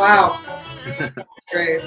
Wow. Great.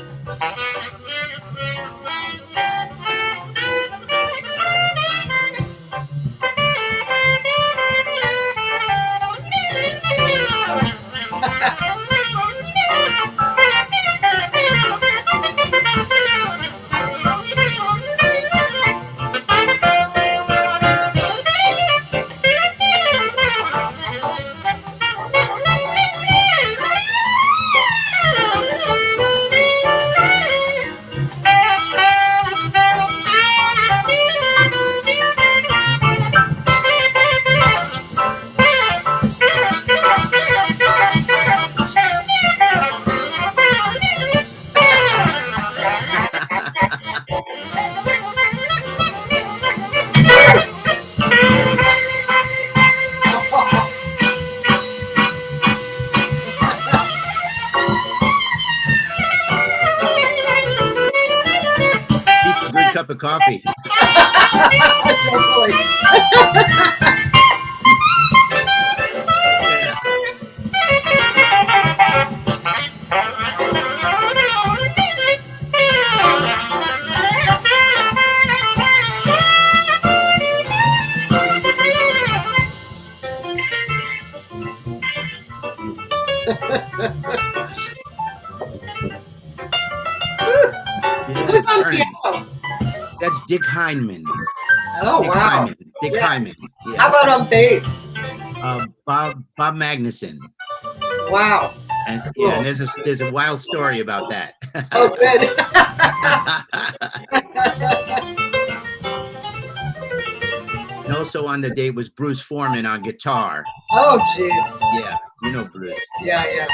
Keep a good cup of coffee. Totally. Yeah, Who's on Ernie. piano? That's Dick Heineman. Oh, Dick wow. Hyman. Dick Yeah. Hyman. Yeah. How about on bass? Bob Magnuson. Wow. And Cool. yeah, and there's a wild story about that. Oh, good. And also on the date was Bruce Foreman on guitar. Oh, jeez. Yeah, you know Bruce. Yeah, yeah.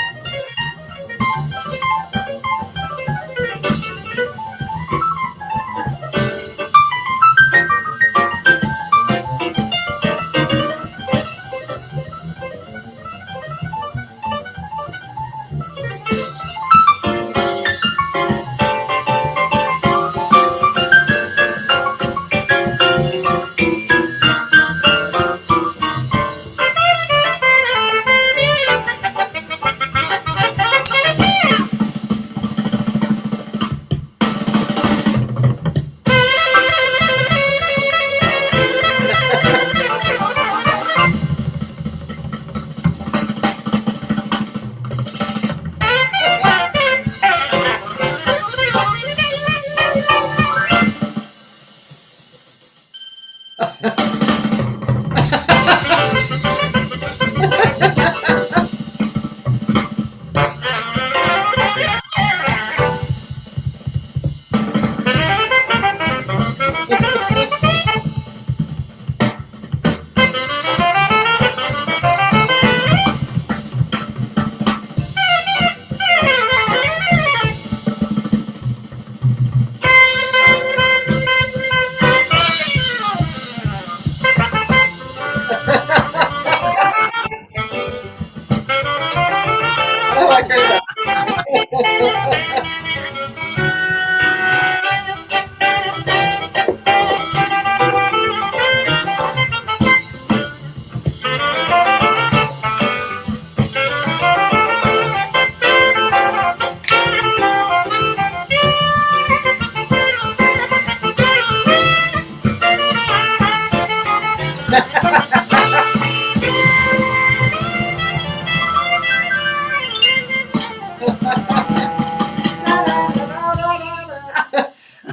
Oh, I heard that.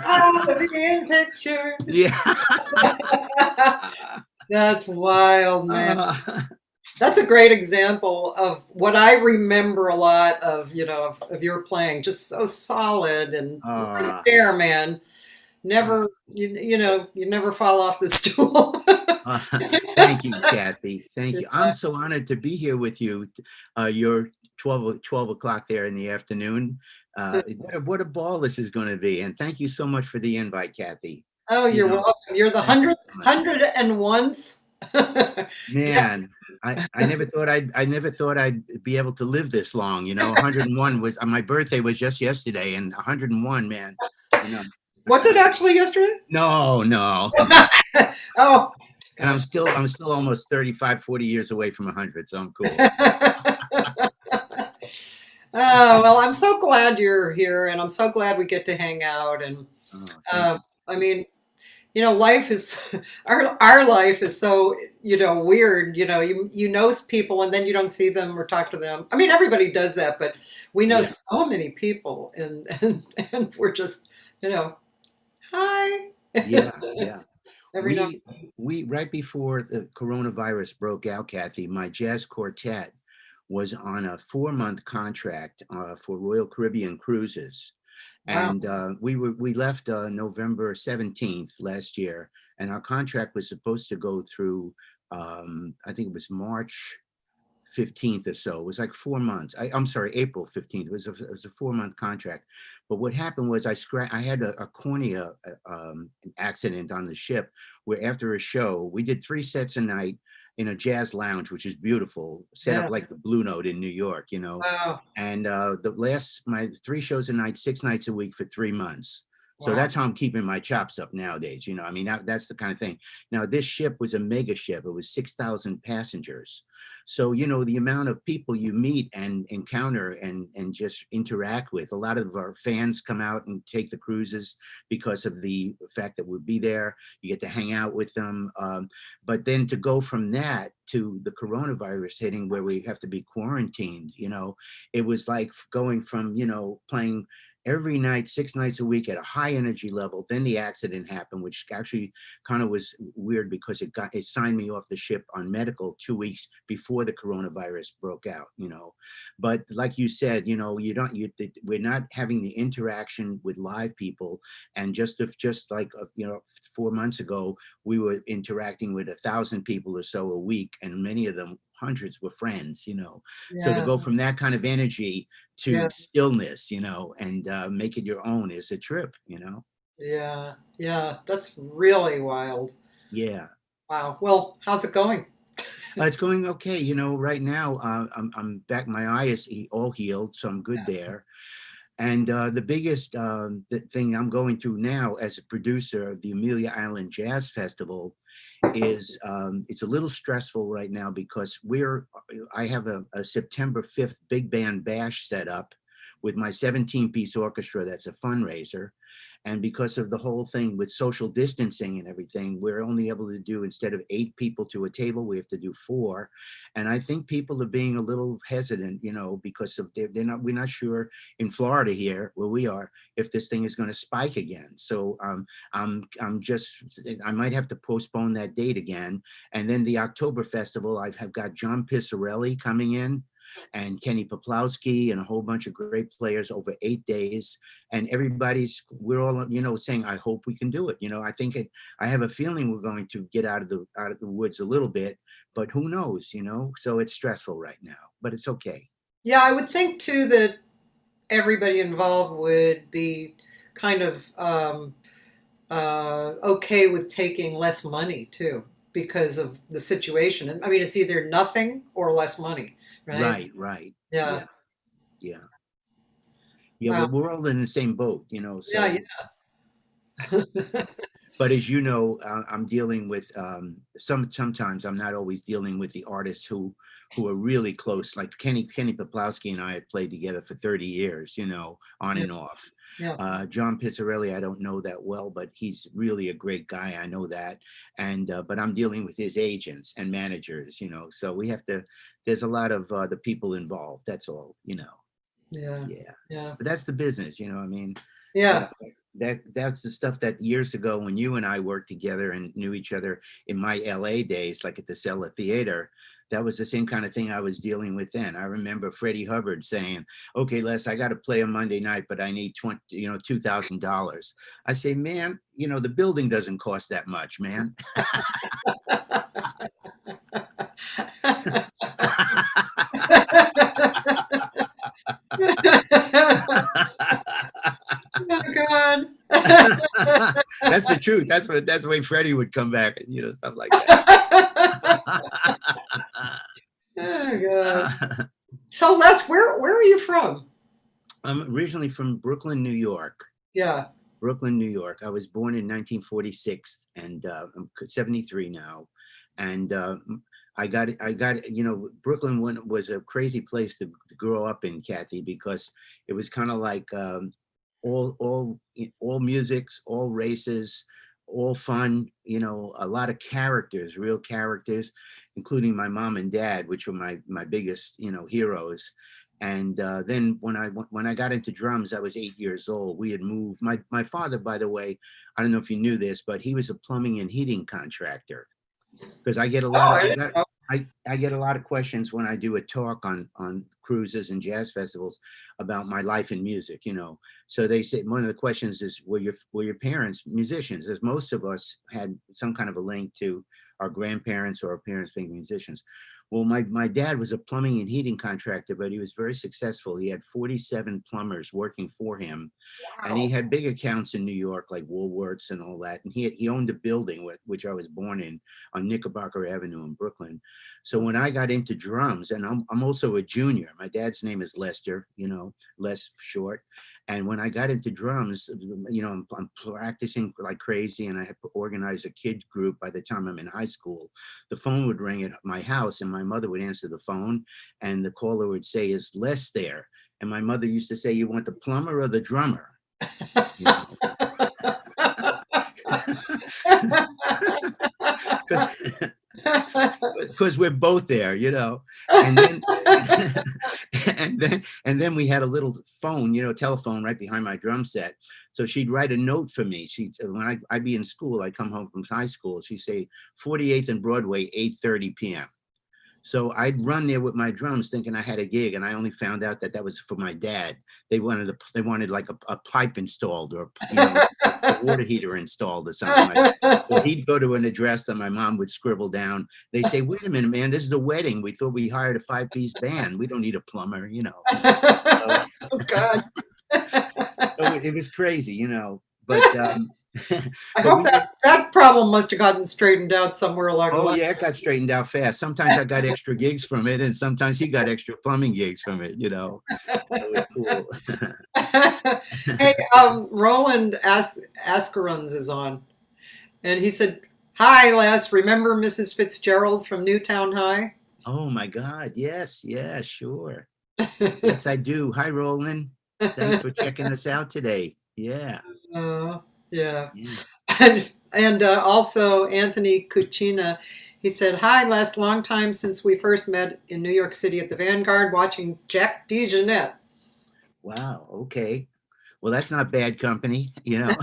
Oh, the picture. Yeah. That's wild, man. That's a great example of what I remember a lot of, of your playing. Just so solid and right there, man. Never, you never fall off the stool. Thank you, Cathy. Thank you. I'm so honored to be here with you. You're 12 o'clock there in the afternoon. What a ball this is going to be. And thank you so much for the invite, Cathy. Oh, you're welcome. You're the 101th. Man, I never thought I'd be able to live this long. 101 was my birthday was just yesterday, and 101, man. Was it actually yesterday? No. Oh. And I'm still almost 35, 40 years away from 100, so I'm cool. Oh, well, I'm so glad you're here, and I'm so glad we get to hang out. And Oh, thank uh, you. I mean, life is our life is so weird. You know people, and then you don't see them or talk to them. I mean, everybody does that, but we know Yeah, so many people, and we're just you know hi yeah, yeah. every now. We right before the coronavirus broke out, Kathy, my jazz quartet was on a 4-month contract for Royal Caribbean Cruises. Wow. And we left November 17th last year, and our contract was supposed to go through I think it was March 15th or so. It was like 4 months. I'm sorry, April 15th. It was a 4-month contract. But what happened was I had a cornea accident on the ship where after a show, we did 3 sets a night in a jazz lounge, which is beautiful, set Yeah. up like the Blue Note in New York. Wow. And my 3 shows a night, 6 nights a week for 3 months. So Wow. that's how I'm keeping my chops up nowadays. I mean, that's the kind of thing. Now, this ship was a mega ship. It was 6,000 passengers. So, the amount of people you meet and encounter and just interact with, a lot of our fans come out and take the cruises because of the fact that we'll be there. You get to hang out with them. But then to go from that to the coronavirus hitting where we have to be quarantined, it was like going from, playing every night, 6 nights a week at a high energy level. Then the accident happened, which actually kind of was weird because it signed me off the ship on medical 2 weeks before the coronavirus broke out. But like you said, we're not having the interaction with live people. And just like 4 months ago, we were interacting with 1,000 people or so a week, and many of them, hundreds, were friends. So to Yeah. go from that kind of energy Yeah. to stillness, and make it your own is a trip. Yeah. Yeah. That's really wild. Yeah. Wow. Well, how's it going? It's going okay. Right now, I'm back. My eye is all healed, so I'm good there. And the biggest thing I'm going through now as a producer of the Amelia Island Jazz Festival is it's a little stressful right now because I have a September 5th big band bash set up with my 17-piece orchestra. That's a fundraiser. And because of the whole thing with social distancing and everything, we're only able to do, instead of 8 people to a table, we have to do 4. And I think people are being a little hesitant, because of we're not sure in Florida here where we are if this thing is going to spike again. So I might have to postpone that date again. And then the October festival, have got John Pissarelli coming in, and Kenny Poplawski, and a whole bunch of great players over 8 days. And we're all, saying, I hope we can do it. I have a feeling we're going to get out of the woods a little bit, but who knows. So it's stressful right now, but it's okay. Yeah, I would think too that everybody involved would be kind of okay with taking less money too because of the situation. And I mean, it's either nothing or less money, right? Right. Yeah. Yeah. Yeah. Yeah. Wow. We're all in the same boat. Yeah. So, Yeah. but as you know, I'm dealing with sometimes I'm not always dealing with the artists who are really close. Like Kenny Poplawski and I have played together for 30 years, on Yeah. and off. Yeah. John Pizzarelli, I don't know that well, but he's really a great guy. I know that. And but I'm dealing with his agents and managers. So there's a lot of the people involved. That's all. Yeah. Yeah. Yeah. But that's the business. I mean, Yeah. that that's the stuff that years ago when you and I worked together and knew each other in my LA days, like at the Cellar Theater, that was the same kind of thing I was dealing with then. I remember Freddie Hubbard saying, "Okay, Les, I got to play a Monday night, but I need $2,000." I say, "Man, the building doesn't cost that much, man." Oh God. That's the truth. That's the way Freddie would come back, and stuff like that. Oh God. So Les, where are you from? I'm originally from Brooklyn, New York. Yeah. Brooklyn, New York. I was born in 1946, and I'm 73 now. And Brooklyn was a crazy place to grow up in, Cathy, because it was kind of like all musics, all races, all fun, a lot of characters, real characters, including my mom and dad, which were my biggest, heroes. And then when I got into drums, I was 8 years old. We had moved. My father, by the way, I don't know if you knew this, but he was a plumbing and heating contractor. Because I get a lot Oh, of I didn't know. I get a lot of questions when I do a talk on cruises and jazz festivals about my life in music. So they say one of the questions is, were your parents musicians? As most of us had some kind of a link to our grandparents or our parents being musicians. Well, my dad was a plumbing and heating contractor, but he was very successful. He had 47 plumbers working for him, and he Wow. had big accounts in New York, like Woolworths and all that. And he owned a building which I was born in, on Knickerbocker Avenue in Brooklyn. So when I got into drums, and I'm also a junior. My dad's name is Lester, Les short. And when I got into drums, I'm practicing like crazy, and I had to organize a kid group by the time I'm in high school. The phone would ring at my house, and my mother would answer the phone, and the caller would say, "Is Les there?" And my mother used to say, "You want the plumber or the drummer?" You know? Because we're both there, and then and then we had a little phone, telephone right behind my drum set. So she'd write a note for me. When I'd be in school, I'd come home from high school, she'd say 48th and Broadway, 8:30 p.m. So I'd run there with my drums thinking I had a gig, and I only found out that was for my dad. They wanted like a pipe installed, or a water heater installed or something. So he'd go to an address that my mom would scribble down. They say, "Wait a minute, man, this is a wedding. We thought we hired a 5-piece band. We don't need a plumber." So, Oh God. so it was crazy, but I but hope we were. that problem must have gotten straightened out somewhere along the Oh line. yeah, it got straightened out fast. Sometimes I got extra gigs from it, and sometimes he got extra plumbing gigs from it. So it was cool. Hey, Roland Askeruns is on, and he said, "Hi, Les. Remember Mrs. Fitzgerald from Newtown High?" Oh my God, yes, yeah, sure. Yes, I do. Hi, Roland. Thanks for checking us out today. Yeah, Uh, yeah. yeah. And also Anthony Cucina, he said, "Hi, Les. Long time since we first met in New York City at the Vanguard watching Jack DeJohnette." Wow. Okay. Well, that's not bad company. Yeah,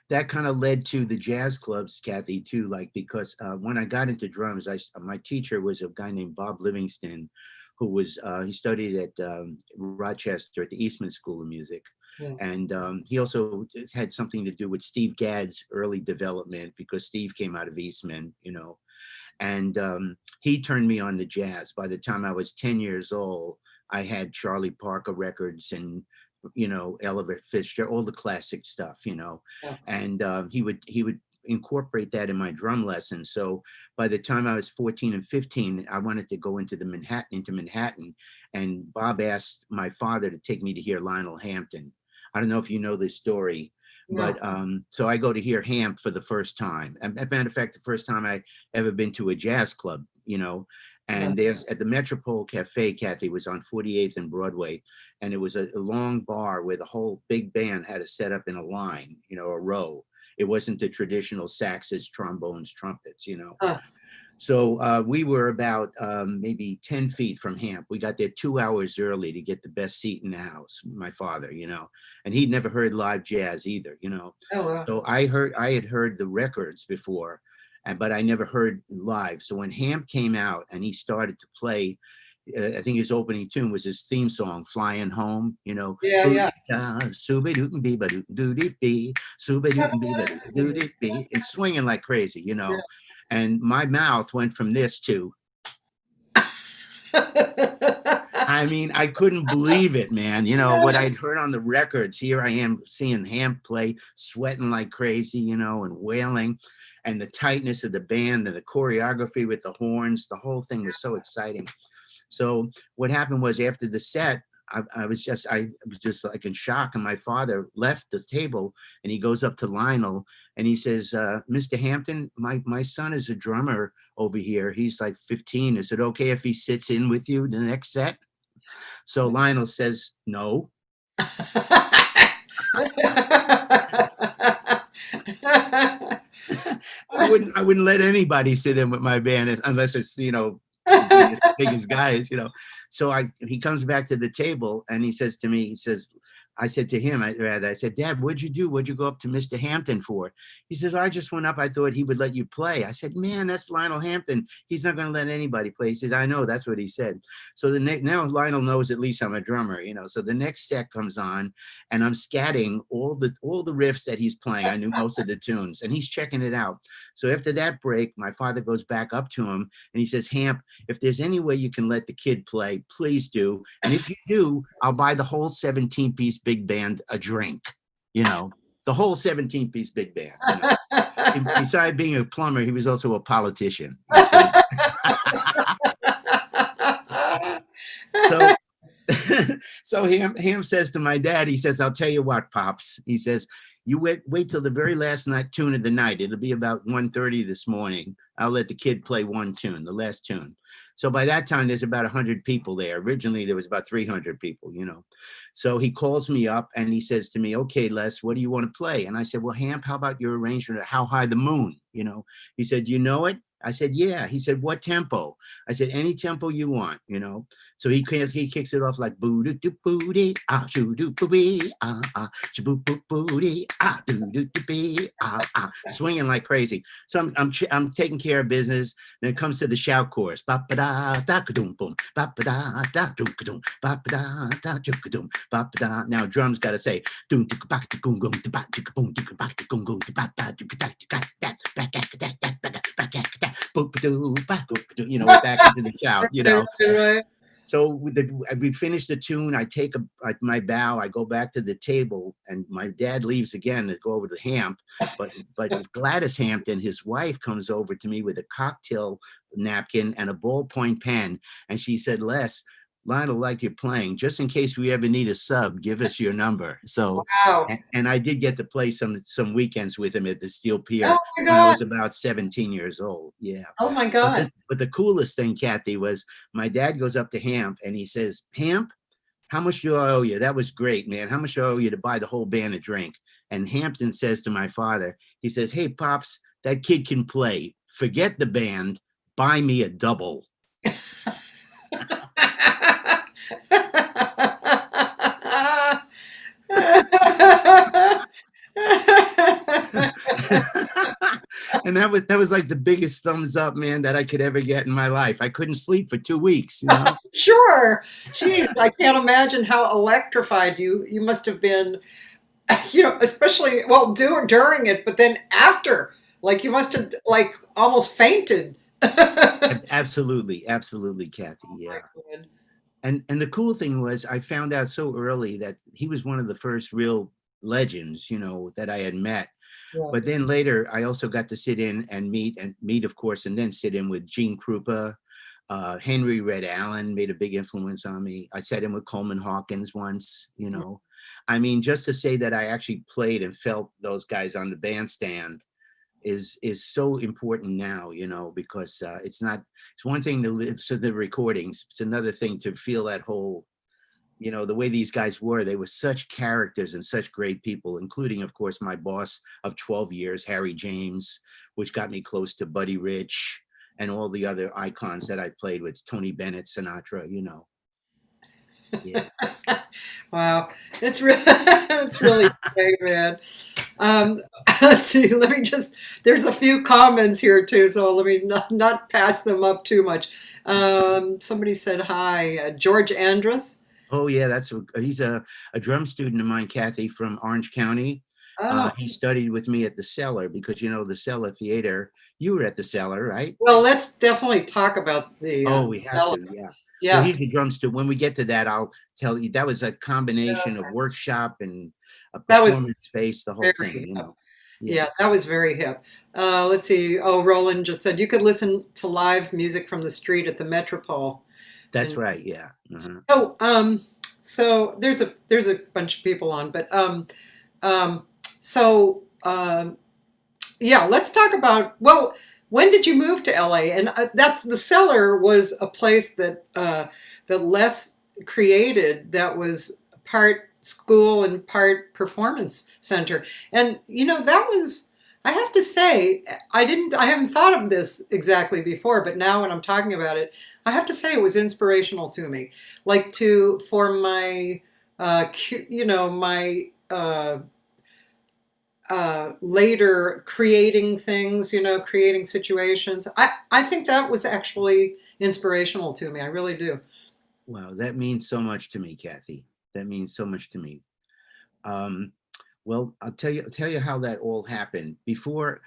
that kind of led to the jazz clubs, Cathy, too. Like, because when I got into drums, my teacher was a guy named Bob Livingston, who he studied at Rochester at the Eastman School of Music. Yeah. And he also had something to do with Steve Gadd's early development, because Steve came out of Eastman. And he turned me on to jazz. By the time I was 10 years old, I had Charlie Parker records and Ella Fitzgerald, all the classic stuff. Yeah. And he would incorporate that in my drum lessons. So by the time I was 14 and 15, I wanted to go into Manhattan, and Bob asked my father to take me to hear Lionel Hampton. I don't know if you know this story, No. but so I go to hear Hamp for the first time. As a matter of fact, the first time I ever been to a jazz club. And there's at the Metropole Cafe, Cathy, was on 48th and Broadway, and it was a long bar where the whole big band had to set up in a line, a row. It wasn't the traditional saxes, trombones, trumpets. Huh. So we were about maybe 10 feet from Hamp. We got there 2 hours early to get the best seat in the house, my father, and he'd never heard live jazz either. Oh, wow. So I had heard the records before, but I never heard live. So when Hamp came out and he started to play, I think his opening tune was his theme song, "Flying Home." Yeah, yeah. And swinging like crazy. Yeah. And my mouth went from this to, I mean, I couldn't believe it, man. What I'd heard on the records. Here I am seeing Hamp play, sweating like crazy, and wailing, and the tightness of the band and the choreography with the horns. The whole thing was so exciting. So what happened was, after the set, I was just like in shock, and my father left the table and he goes up to Lionel And he says, Mr. Hampton, my son is a drummer over here. He's like 15. Is it okay if he sits in with you the next set? So Lionel says, no. I wouldn't let anybody sit in with my band unless it's, the biggest guys, So he comes back to the table and he says to me, I said to him, I said, Dad, what'd you do? What'd you go up to Mr. Hampton for? He says, I just went up. I thought he would let you play. I said, man, that's Lionel Hampton. He's not going to let anybody play. He said, I know. That's what he said. So now Lionel knows at least I'm a drummer, So the next set comes on and I'm scatting all the riffs that he's playing. I knew most of the tunes and he's checking it out. So after that break, my father goes back up to him and he says, Hamp, if there's any way you can let the kid play, please do. And if you do, I'll buy the whole 17-piece big band a drink, the whole 17-piece big band. Besides being a plumber, he was also a politician. So Ham says to my dad, he says, I'll tell you what, Pops. He says, you wait till the very last tune of the night. It'll be about 1:30 this morning. I'll let the kid play one tune, the last tune. So by that time, there's about 100 people there. Originally, there was about 300 people, So he calls me up and he says to me, okay, Les, what do you want to play? And I said, well, Hamp, how about your arrangement of How High the Moon? He said, you know it? I said, yeah. He said, what tempo? I said, any tempo you want, So he kicks it off like boo doo doo boo dee ah shoo doo boo bee ah shoo boo boo dee ah doo doo doo bee swinging like crazy. So I'm taking care of business. Then it comes to the shout chorus. Ba ba da da ka-doom boom. Ba ba da da doom ka-doom. Ba ba da da doom ka-doom. Ba ba da. Now drums got to say doom tika bak tika goom goom tika bak tika boom tika bak tika goom goom tika ba da tika da tika da back we're back into the shout, Right. So we finish the tune. I take my bow. I go back to the table, and my dad leaves again to go over to Hamp. But Gladys Hampton, his wife, comes over to me with a cocktail napkin and a ballpoint pen, and she said, Les, Lionel, like you're playing, just in case we ever need a sub, give us your number. So, wow. and I did get to play some weekends with him at the Steel Pier Oh my when I God. was about 17 years old. Yeah. Oh my God. But the coolest thing, Cathy, was my dad goes up to Hamp and he says, Hamp, how much do I owe you? That was great, man. How much do I owe you to buy the whole band a drink? And Hampton says to my father, he says, hey, Pops, that kid can play. Forget the band. Buy me a double. And that was like the biggest thumbs up, man, that I could ever get in my life. I couldn't sleep for 2 weeks, Sure. Geez, I can't imagine how electrified you must have been, especially, well, during it, but then after, like you must have like almost fainted. Absolutely, Cathy. Yeah. And the cool thing was I found out so early that he was one of the first real legends, that I had met. Yeah. But then later, I also got to sit in and meet, of course, and then sit in with Gene Krupa. Henry Red Allen made a big influence on me. I sat in with Coleman Hawkins once, I mean, just to say that I actually played and felt those guys on the bandstand is so important now, because it's one thing to listen to the recordings. It's another thing to feel that whole, the way these guys were. They were such characters and such great people, including, of course, my boss of 12 years, Harry James, which got me close to Buddy Rich and all the other icons that I played with, Tony Bennett, Sinatra, Yeah. Wow, it's really great, man. Let's see. There's a few comments here too, so let me not pass them up too much. Somebody said hi, George Andrus. Oh yeah, he's a drum student of mine, Cathy, from Orange County. Oh. He studied with me at the Cellar because the Cellar Theater. You were at the Cellar, right? Well, let's definitely talk about the we have Cellar. to, yeah. Yeah. So he's the drum student. When we get to that, I'll tell you that was a combination of workshop and a performance space, the whole thing, Yeah, that was very hip. Let's see. Oh, Roland just said you could listen to live music from the street at the Metropole. That's right. Yeah. Uh-huh. Oh, so there's a bunch of people on, but so Yeah, let's talk about, well, when did you move to LA? And that's the Cellar was a place that that Les created that was part school and part performance center. And you know, that was, I have to say, I haven't thought of this exactly before, but now when I'm talking about it, I have to say it was inspirational to me. Like to for my you know, my later creating things, you know, creating situations. I think that was actually inspirational to me. I really do. Wow, that means so much to me, Kathy. That means so much to me. Um, well, I'll tell you how that all happened. Before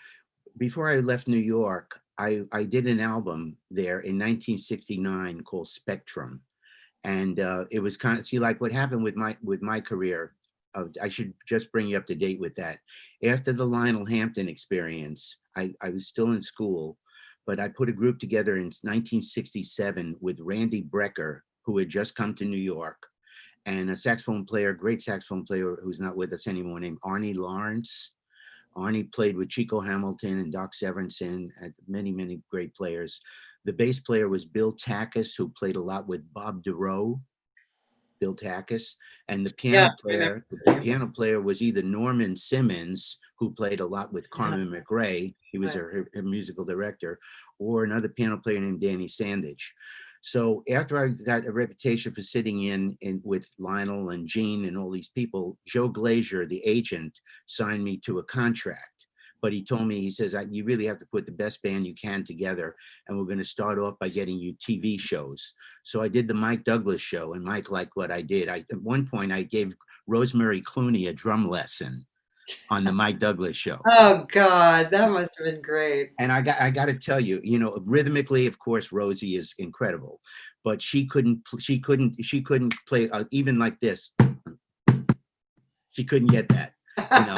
I left New York, I did an album there in 1969 called Spectrum, and it was kind of, see, like what happened with my career. I should just bring you up to date with that. After the Lionel Hampton experience, I was still in school, but I put a group together in 1967 with Randy Brecker, who had just come to New York, and a saxophone player, great saxophone player who's not with us anymore, named Arnie Lawrence. Arnie played with Chico Hamilton and Doc Severinsen and many, many great players. The bass player was Bill Takis, who played a lot with Bob DeRoe, Bill Takis, and Yeah, I remember the the name. piano player was either Norman Simmons, who played a lot with Yeah, Carmen McRae, he was right. her musical director, or another piano player named Danny Sandage. So after I got a reputation for sitting in with Lionel and Gene and all these people, Joe Glazier, the agent, signed me to a contract. But he told me, he says, you really have to put the best band you can together, and we're going to start off by getting you TV shows. So I did the Mike Douglas show, and Mike liked what I did. At one point, I gave Rosemary Clooney a drum lesson on the Mike Douglas show. Oh God, that must have been great. And I got to tell you, rhythmically, of course, Rosie is incredible, but she couldn't play even like this. She couldn't get that, you know.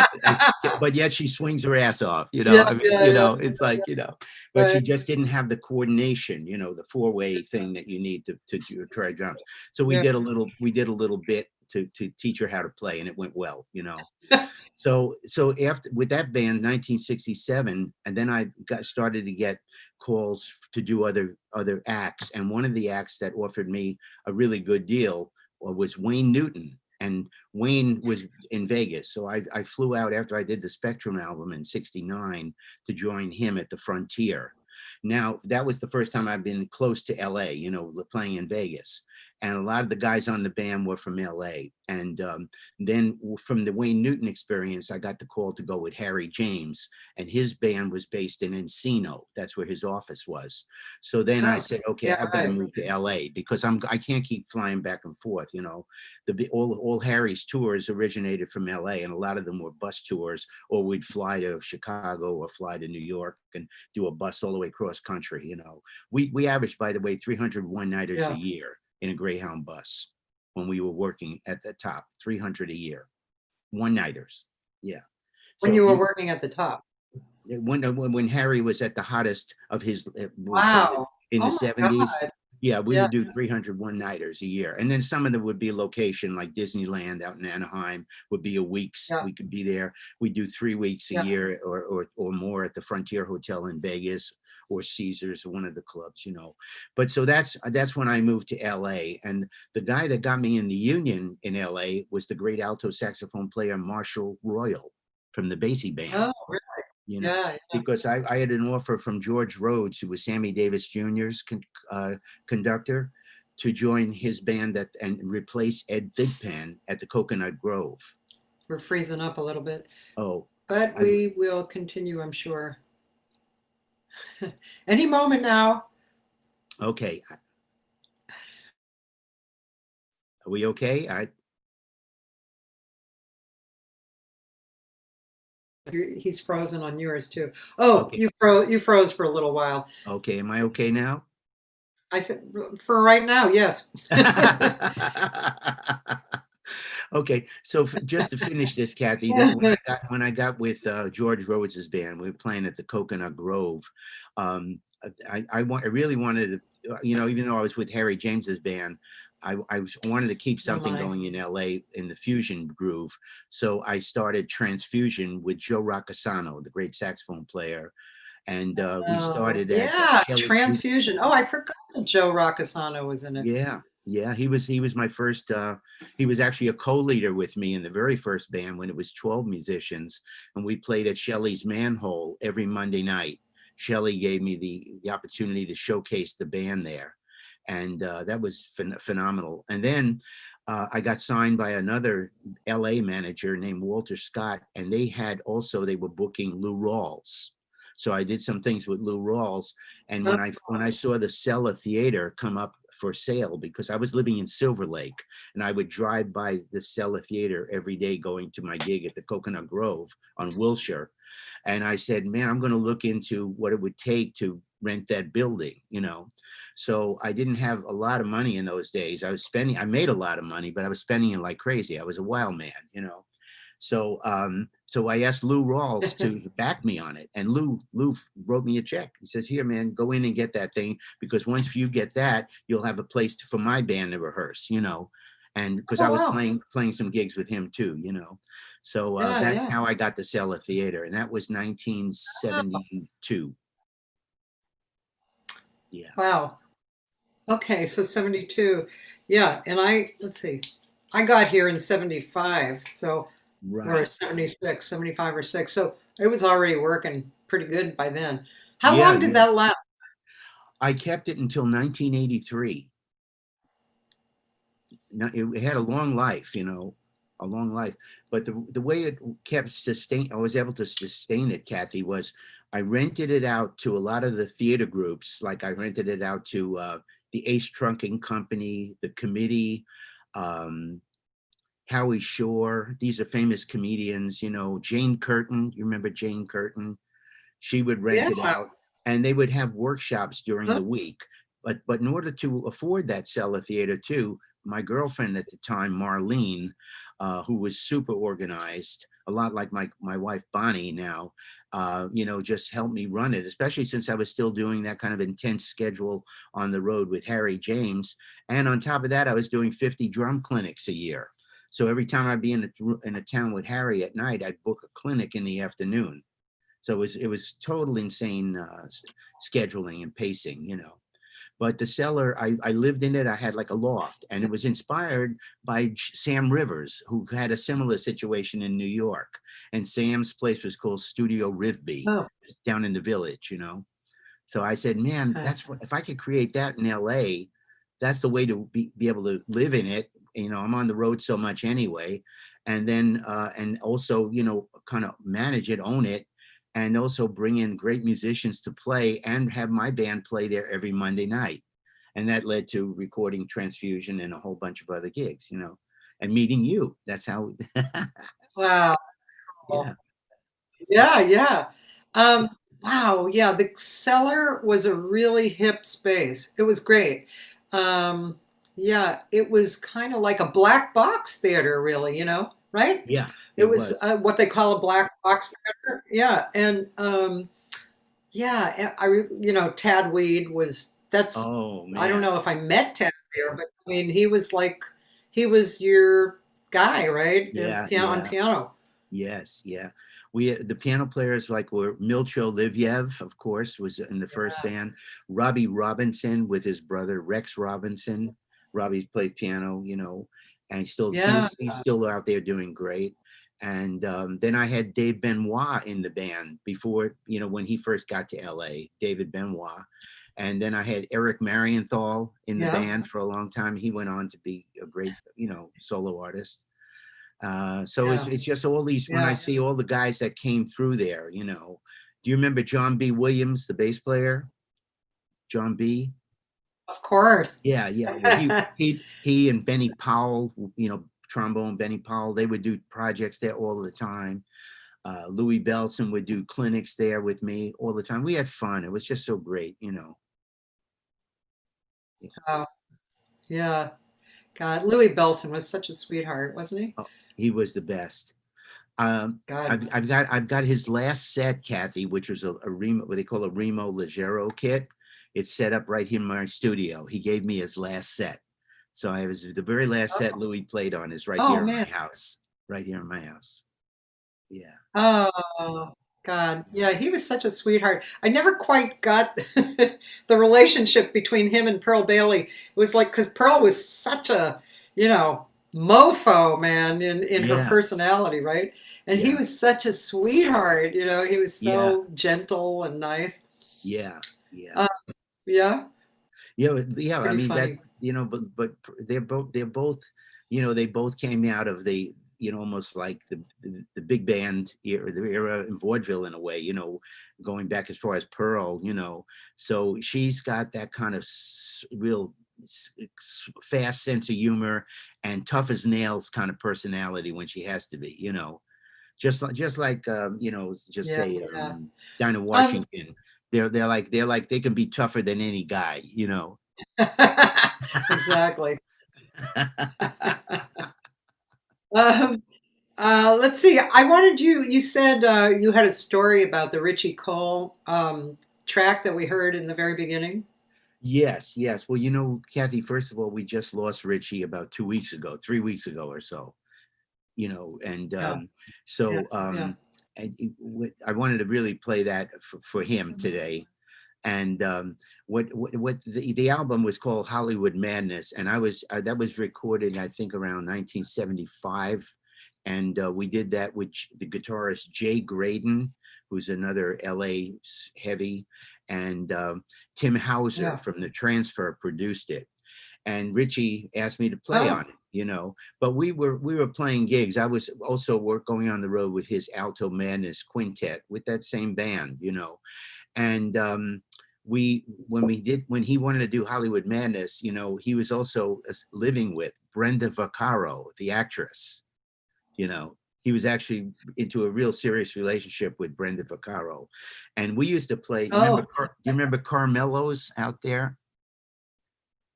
But yet she swings her ass off. Yeah, I mean, yeah, yeah, it's like, but right. she just didn't have the coordination, the four-way thing that you need to try drums. So Yeah. we did a little bit to teach her how to play, and it went well. So after with that band, 1967, and then I started to get calls to do other acts, and one of the acts that offered me a really good deal was Wayne Newton, and Wayne was in Vegas, so I flew out after I did the Spectrum album in '69 to join him at the Frontier. Now that was the first time I've been close to LA, playing in Vegas, and a lot of the guys on the band were from LA, and then from the Wayne Newton experience, I got the call to go with Harry James, and his band was based in Encino. That's where his office was. So then I Oh, said, okay, yeah, I've got to right. move to LA because I can't keep flying back and forth. All Harry's tours originated from LA, and a lot of them were bus tours, or we'd fly to Chicago or fly to New York and do a bus all the way cross country. We averaged, by the way, 301 nighters a Yeah. year in a Greyhound bus when we were working at the top, 300 a year, one nighters. Yeah. When So you were working at the top. when Harry was at the hottest of his Wow. in the Oh my 70s, God. yeah, we Yeah, would do 301 nighters a year. And then some of them would be location, like Disneyland out in Anaheim would be a week's. yeah, We could be there. We do 3 weeks a yeah. year or more at the Frontier Hotel in Vegas or Caesars, one of the clubs. But so that's when I moved to LA. And the guy that got me in the union in LA was the great alto saxophone player Marshall Royal from the Basie Band, Oh, really? you know, Yeah, yeah. because I had an offer from George Rhodes, who was Sammy Davis Jr.'s conductor, to join his band and replace Ed Thigpen at the Coconut Grove. We're freezing up a little bit, Oh, but I, we will continue, I'm sure. Any moment now. okay. Are we okay? He's frozen on yours too. Oh, Okay. you froze for a little while. Okay. Am I okay now? I think for right now, yes. Okay, so just to finish this, Kathy, that when I got with George Rhodes's band, we were playing at the Coconut Grove. I really wanted to, even though I was with Harry James's band, wanted to keep Oh something my. going in LA in the fusion groove. So I started Transfusion with Joe Roccasano, the great saxophone player. And we Oh, started at yeah, Shelley. Transfusion. Oh, I forgot that Joe Roccasano was in it. Yeah, yeah, he was my first. He was actually a co-leader with me in the very first band when it was 12 musicians, and we played at Shelley's Manhole every Monday night. Shelley gave me the opportunity to showcase the band there, and that was phenomenal. And then I got signed by another LA manager named Walter Scott, and they were booking Lou Rawls. So I did some things with Lou Rawls, and Oh, when I saw the Cellar Theater come up for sale, because I was living in Silver Lake, and I would drive by the Cellar Theater every day going to my gig at the Coconut Grove on Wilshire, and I said, man, I'm going to look into what it would take to rent that building. So I didn't have a lot of money in those days. I made a lot of money, but I was spending it like crazy. I was a wild man. So I asked Lou Rawls to back me on it, and Lou wrote me a check. He says, "Here, man, go in and get that thing, because once you get that, you'll have a place for my band to rehearse." And because I oh, was wow. playing some gigs with him too. So Yeah, that's yeah. how I got the Cellar Theater, and that was 1972. Yeah, Wow. Okay, so 72. Yeah, and let's see, I got here in 75, so, or right. 76, 75 or 6. So it was already working pretty good by then. How Yeah, long did yeah. that last? I kept it until 1983. It had a long life, a long life. But the way it kept I was able to sustain it, Cathy, was I rented it out to a lot of the theater groups. Like I rented it out to the Ace Trunking Company, the Committee, um, Howie Shore. These are famous comedians. Jane Curtin. You remember Jane Curtin? She would rent Yeah. it out, and they would have workshops during Huh? the week. But in order to afford that Cellar Theater too, my girlfriend at the time, Marlene, who was super organized, a lot like my wife Bonnie now, just helped me run it, especially since I was still doing that kind of intense schedule on the road with Harry James. And on top of that, I was doing 50 drum clinics a year. So every time I'd be in a town with Harry at night, I'd book a clinic in the afternoon. So it was total insane scheduling and pacing. But the Cellar, I lived in it. I had like a loft, and it was inspired by Sam Rivers, who had a similar situation in New York. And Sam's place was called Studio Rivby, Oh, down in the Village. So I said, man, okay. that's what, if I could create that in LA, that's the way to be able to live in it. I'm on the road so much anyway. And also, kind of manage it, own it, and also bring in great musicians to play and have my band play there every Monday night. And that led to recording Transfusion and a whole bunch of other gigs, and meeting you. That's how, Wow. yeah. Yeah, yeah. Wow, yeah, the Cellar was a really hip space. It was great. Um, yeah, it was kind of like a black box theater, really, right? Yeah, It it was was. what they call a black box theater. Yeah, and yeah, Tad Weed was that's Oh, I don't man. know if I met Tad there, but I mean, he was your guy, right? Yeah, Piano on yeah. piano. Yes, yeah. The piano players like were Milcho Liviev, of course, was in the first band. Robbie Robinson with his brother Rex Robinson. Robbie played piano, and Yeah, he's still out there doing great. And then I had Dave Benoit in the band before, when he first got to LA, David Benoit. And then I had Eric Marienthal in the yeah, band for a long time. He went on to be a great, solo artist. So it's, yeah, it's just all these, when I yeah. see all the guys that came through there. Do you remember John B. Williams, the bass player? John B. Of course. Yeah, yeah. Well, he and Benny Powell, trombone Benny Powell, they would do projects there all the time. Louis Belson would do clinics there with me all the time. We had fun. It was just so great. Yeah. Oh, yeah. God, Louis Belson was such a sweetheart, wasn't he? Oh, he was the best. Um, God. I've got his last set, Cathy, which was a Remo, what they call a Remo Leggero kit. It's set up right here in my studio. He gave me his last set. So I was the very last set Louis played on is right Oh here in man. my house. Right here in my house. Yeah. Oh God. Yeah, he was such a sweetheart. I never quite got the relationship between him and Pearl Bailey. It was like because Pearl was such a, you know, mofo, man, in her Yeah. personality, right? And he Yeah. was such a sweetheart, he was Yeah. so gentle and nice. Yeah. Yeah. Uh, yeah, Yeah, yeah. I pretty mean that, funny. but they're both, they both came out of the, almost like the big band era, the era in vaudeville in a way, going back as far as Pearl, so she's got that kind of real fast sense of humor and tough as nails kind of personality when she has to be, just like just Yeah, say yeah. Dinah Um, Washington. They're like they can be tougher than any guy. exactly. Um, let's see. I wanted you said you had a story about the Richie Cole track that we heard in the very beginning. Yes, yes. Well, Kathy, first of all, we just lost Richie about 2 weeks ago, 3 weeks ago or so. And Yeah, yeah, so yeah. I wanted to really play that for him today. And what the album was called Hollywood Madness, and that was recorded I think around 1975, and we did that with the guitarist Jay Graydon, who's another LA heavy, and Tim Hauser Yeah. from The Transfer produced it, and Richie asked me to play on Oh, it. But we were playing gigs. I was also going on the road with his Alto Madness Quintet with that same band. And when he wanted to do Hollywood Madness, he was also living with Brenda Vaccaro, the actress. He was actually into a real serious relationship with Brenda Vaccaro, and we used to play. oh, Do you remember Carmelo's out there?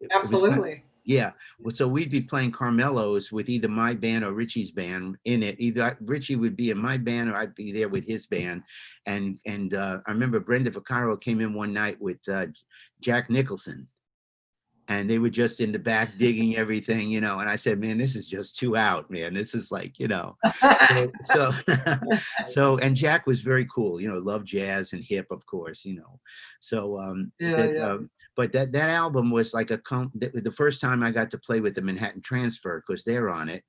It was kind of, absolutely. yeah. Well, so we'd be playing Carmelo's with either my band or Richie's band in it. Either Richie would be in my band or I'd be there with his band. And I remember Brenda Vaccaro came in one night with Jack Nicholson, and they were just in the back digging everything. And I said, man, this is just too out, man. This is like. So and Jack was very cool, loved jazz and hip, of course. So Yeah, that yeah, but that album was like the first time I got to play with the Manhattan Transfer, because they're on it.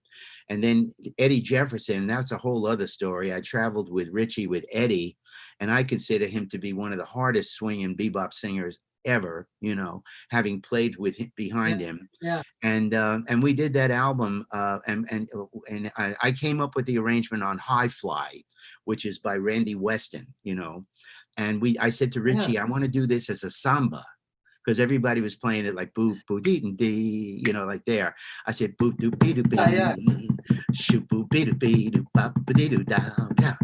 And then Eddie Jefferson, that's a whole other story. I traveled with Richie with Eddie, and I consider him to be one of the hardest swinging bebop singers ever, having played with him yeah, behind him. yeah, And we did that album, and I came up with the arrangement on High Fly, which is by Randy Weston. And I said to yeah. Richie, I want to do this as a samba, because everybody was playing it like boo boo dee dee, like there. I said boo doo bee doo Yeah, yeah. bee, shoot boo bee doo bee doo ba ba dee doo down down,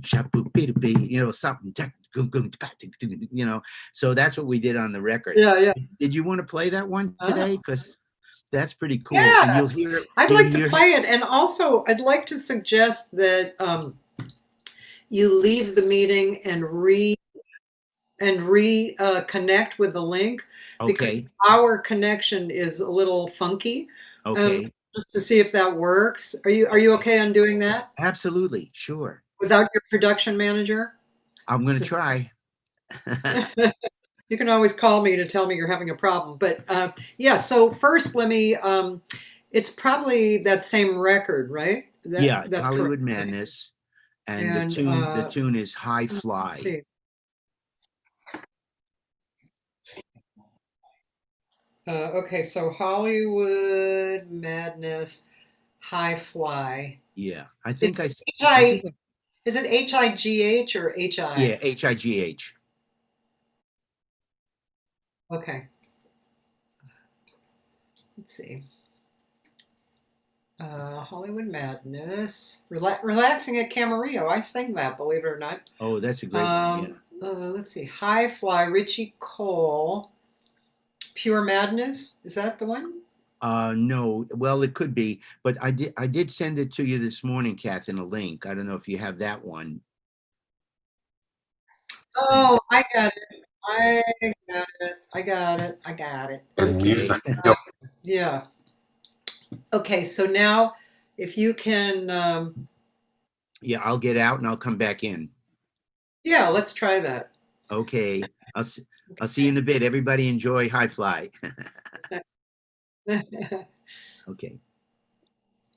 shop boo bee doo bee, something. So that's what we did on the record. Yeah, yeah. Did you want to play that one today? Oh, Because that's pretty cool, and yeah. you'll hear it. I'd You'll like to hear. play it, and also I'd like to suggest that you leave the meeting and connect with the link because Okay. our connection is a little funky. Um, Okay. just to see if that works. Are you Okay. okay on doing that Absolutely. Sure. without your production manager? I'm gonna try. You can always call me to tell me you're having a problem. But yeah, so first let me it's probably that same record, right? Yeah, it's That's correct, Hollywood right? Madness, and the And tune the tune is High let's Fly. see. Okay, so Hollywood Madness High Fly. Yeah, I Is think I, it I think H-I, is it H-I-G-H or H-I? yeah, High. Okay, let's see. Hollywood Madness. Relaxing at Camarillo. I sing that, believe it or not. Oh, that's a great one. Yeah. Let's see. High Fly, Richie Cole. Pure Madness. Is that the one? No, well, it could be, but I did send it to you this morning, Kath, in a link. I don't know if you have that one. Oh, I got it. I got it. I got it. I got it. Okay. Yeah. Okay, so now if you can, Yeah, I'll get out and I'll come back in. yeah, let's try that. Okay. I'll see you in a bit. Everybody enjoy High Fly. Okay.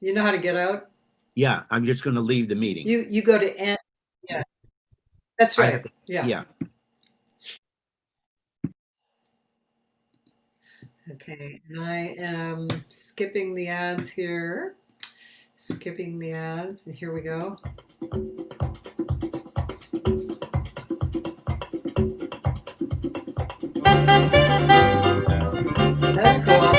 You know how to get out? Yeah, I'm just going to leave the meeting. You go to end. Yeah, that's I have right. to, Yeah. yeah. Okay, and I am skipping the ads here. Skipping the ads, and here we go. That's cool.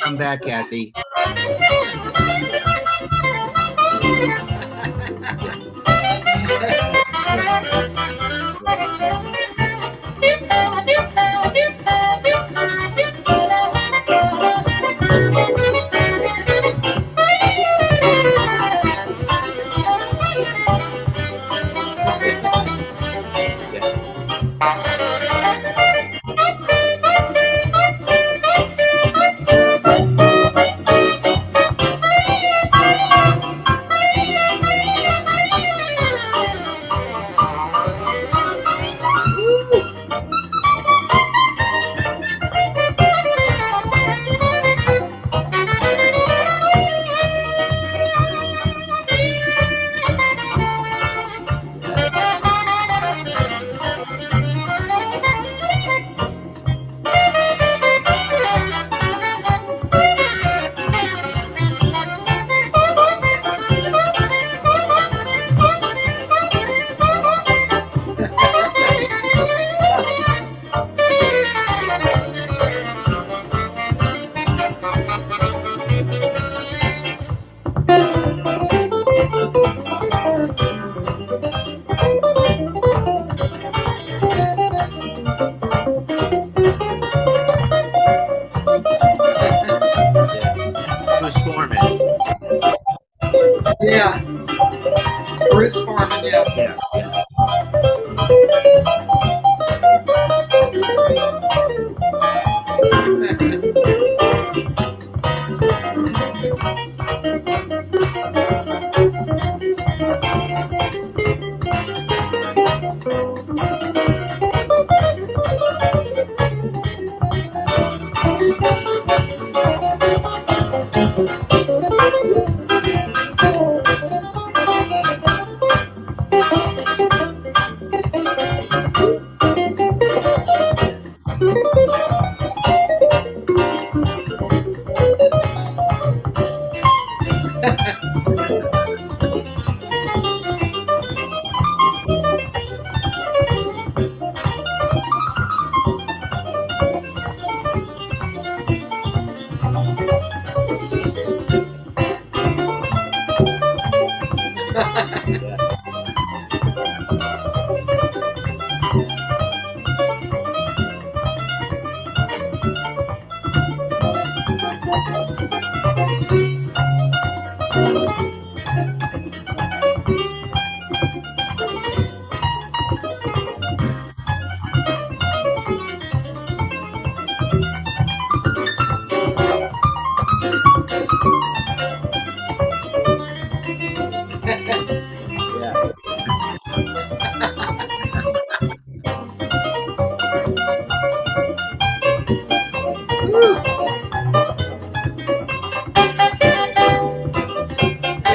I'm back, Cathy.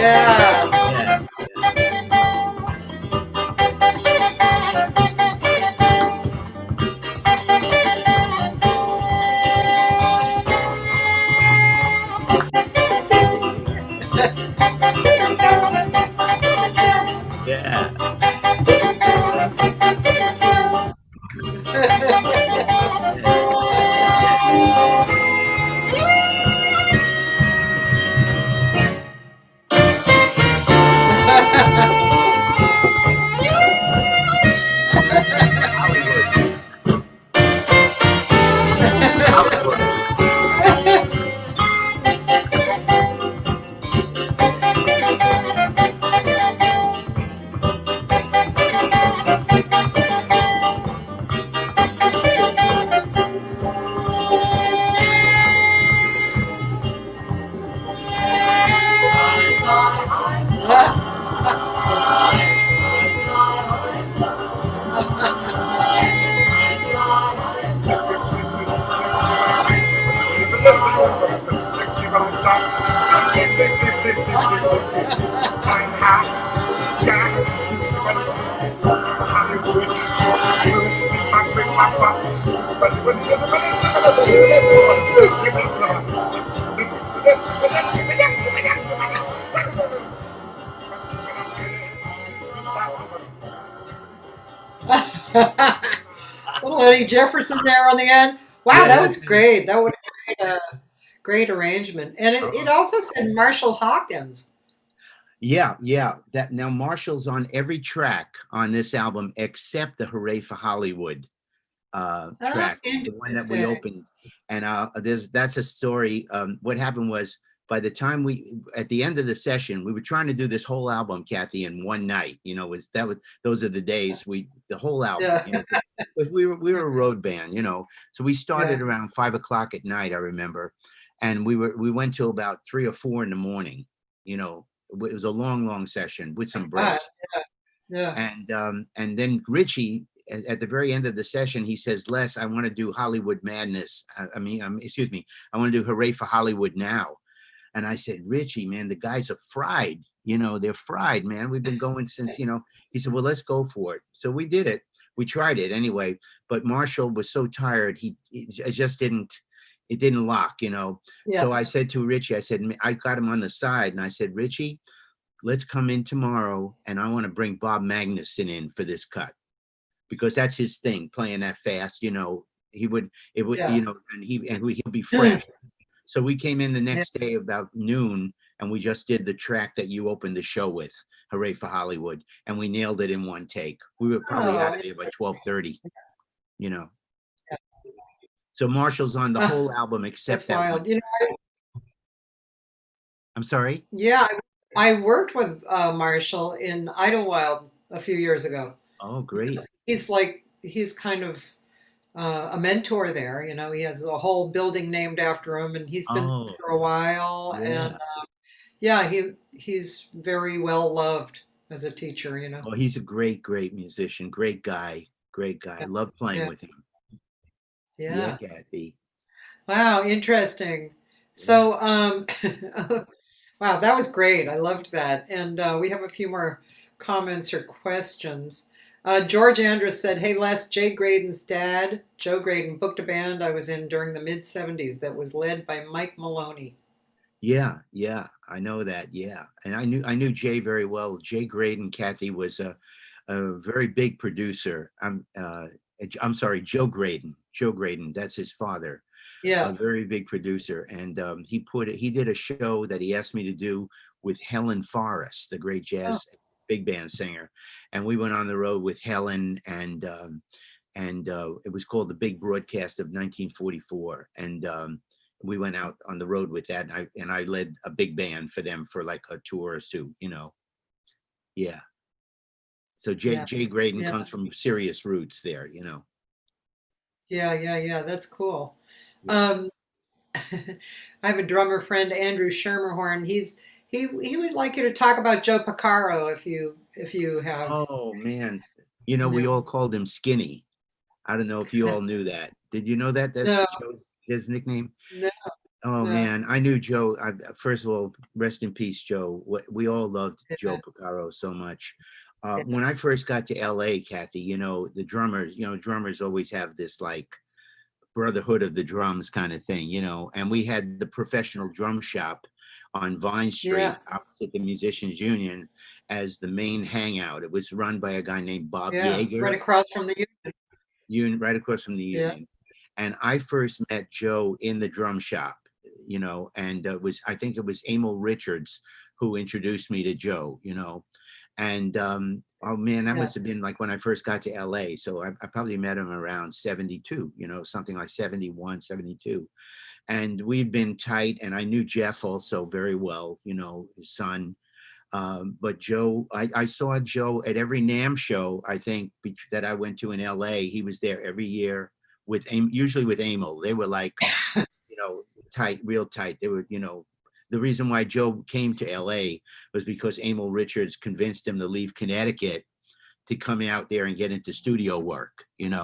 Yeah. Yeah. Yeah. Yeah. Hollywood. Hollywood. Little Eddie Jefferson there on the end. Wow, Yeah, that that's was it. great. That would have been a great arrangement. And it Oh. also said Marshall Hawkins. Yeah, yeah. That now Marshall's on every track on this album except the Hooray for Hollywood Oh, track, the one that we interesting. opened. And that's a story. What happened was by the time at the end of the session, we were trying to do this whole album, Kathy, in one night. Those are the days the whole album, Yeah, 'cause we were a road band, So we started yeah. around 5 o'clock at night, I remember, and we went till about 3 or 4 in the morning. It was a long, long session with some Ah, breaks. yeah. And then Richie, at the very end of the session, he says, Les, I want to do Hollywood Madness. Excuse me, I want to do Hooray for Hollywood now. And I said, Richie, man, the guys are fried. They're fried, man. We've been going since. He said, well, let's go for it. So we did it. We tried it anyway. But Marshall was so tired, it just didn't. It didn't lock. Yeah. So I said to Richie, I said, I got him on the side, and I said, Richie, let's come in tomorrow, and I want to bring Bob Magnuson in for this cut because that's his thing, playing that fast. He would, it would, Yeah. he'll be fresh. So we came in the Yeah. next day about noon, and we just did the track that you opened the show with, Hooray for Hollywood, and we nailed it in one take. We were probably out Oh, of there by 12:30. You know. yeah. So Marshall's on the Ah, whole album except that's that one. wild. I'm sorry. Yeah, I worked with Marshall in Idlewild a few years ago. Oh, great. He's kind of a mentor there. He has a whole building named after him, and he's been Oh, there for a while. And yeah. yeah, he's very well loved as a teacher. Oh, he's a great, great musician. Great guy. Great guy. Yeah, Love playing yeah, with him. Yeah, yeah. Kathy. Wow, interesting. Yeah. So, wow, that was great. I loved that. And we have a few more comments or questions. George Andrus said, hey, Les, Jay Graydon's dad, Joe Graydon, booked a band I was in during the mid 70s that was led by Mike Maloney. Yeah, yeah, I know that. Yeah, and I knew Jay very well. Jay Graydon, Kathy was a very big producer. I'm sorry, Joe Graydon. Joe Graydon, that's his father. A Yeah. very big producer, and he did a show that he asked me to do with Helen Forrest, the great Oh, jazz big band singer, and we went on the road with Helen, and it was called the Big Broadcast of 1944, and we went out on the road with that, and I led a big band for them for like a tour or two. Yeah. So Jay yeah. Jay Graydon Yeah. comes from serious roots there. Yeah. That's cool. Yeah. Um, I have a drummer friend, Andrew Schermerhorn. He would like you to talk about Joe Porcaro if you have. Oh man, we Yeah. all called him Skinny. I don't know if you all knew that. Did you know that? That's No, his nickname. no. Oh Yeah. man, I knew Joe. First of all, rest in peace, Joe. We all loved Joe Yeah. Porcaro so much. Yeah. When I first got to LA, Kathy, the drummers, drummers always have this like brotherhood of the drums kind of thing, and we had the professional drum shop on Vine Yeah. Street opposite the Musicians Union as the main hangout. It was run by a guy named Bob Yeah. Right Yeager, across from the right across from the yeah. Union. And I first met Joe in the drum shop, and I think it was Emil Richards who introduced me to Joe, and oh man, that Yeah. must have been like when I first got to LA. So I probably met him around 72, something like 71, 72. And we'd been tight, and I knew Jeff also very well, his son. But Joe, I saw Joe at every NAMM show, I think, that I went to in LA. He was there every year usually with Emil. They were like, tight, real tight. They were, the reason why Joe came to LA was because Emil Richards convinced him to leave Connecticut to come out there and get into studio work, And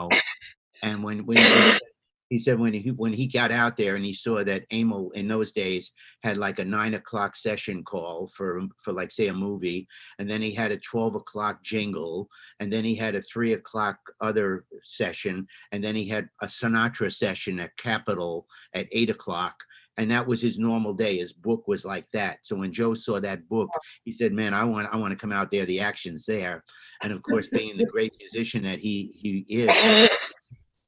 he said when he got out there and he saw that Emil in those days had like a 9 o'clock session call for like say a movie, and then he had a 12 o'clock jingle, and then he had a 3 o'clock other session, and then he had a Sinatra session at Capitol at 8 o'clock. And that was his normal day. His book was like that. So when Joe saw that book, he said, "Man, I want to come out there. The action's there." And of course, being the great musician that he is,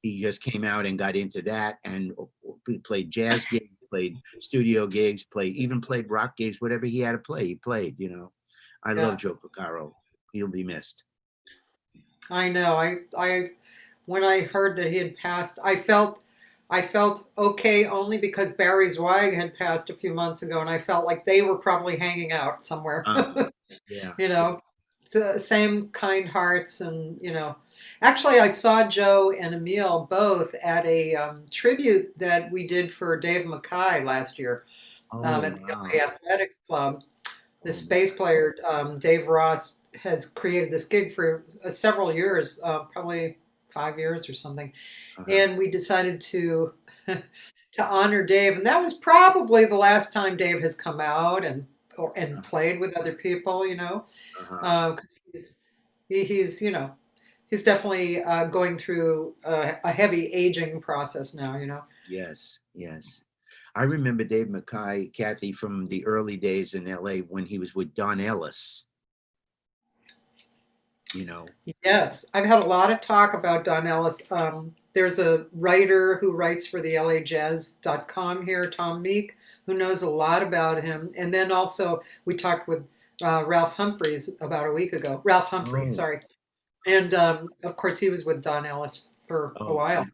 he just came out and got into that, and played jazz gigs, played studio gigs, even played rock gigs, whatever he had to play, he played, I love Yeah. Joe Porcaro. He'll be missed. I know. I when I heard that he had passed, I felt okay only because Barry Zweig had passed a few months ago, and I felt like they were probably hanging out somewhere. Uh, yeah, you yeah. know, same kind hearts, and actually, I saw Joe and Emil both at a tribute that we did for Dave Mackay last year Oh, at the wow. LA Athletics Club. Oh, This bass player, Dave Ross, has created this gig for several years, probably 5 years or something. uh-huh. And we decided to to honor Dave, and that was probably the last time Dave has come out and played with other people. Uh-huh. 'Cause he's he's definitely going through a heavy aging process now. Yes, yes. I remember Dave Mackay, Kathy, from the early days in LA when he was with Don Ellis, you know. Yes, I've had a lot of talk about Don Ellis. There's a writer who writes for the LAJazz.com here, Tom Meek, who knows a lot about him. And then also we talked with Ralph Humphreys about a week ago. Ralph Humphrey, Oh, sorry. And of course, he was with Don Ellis for a oh, while.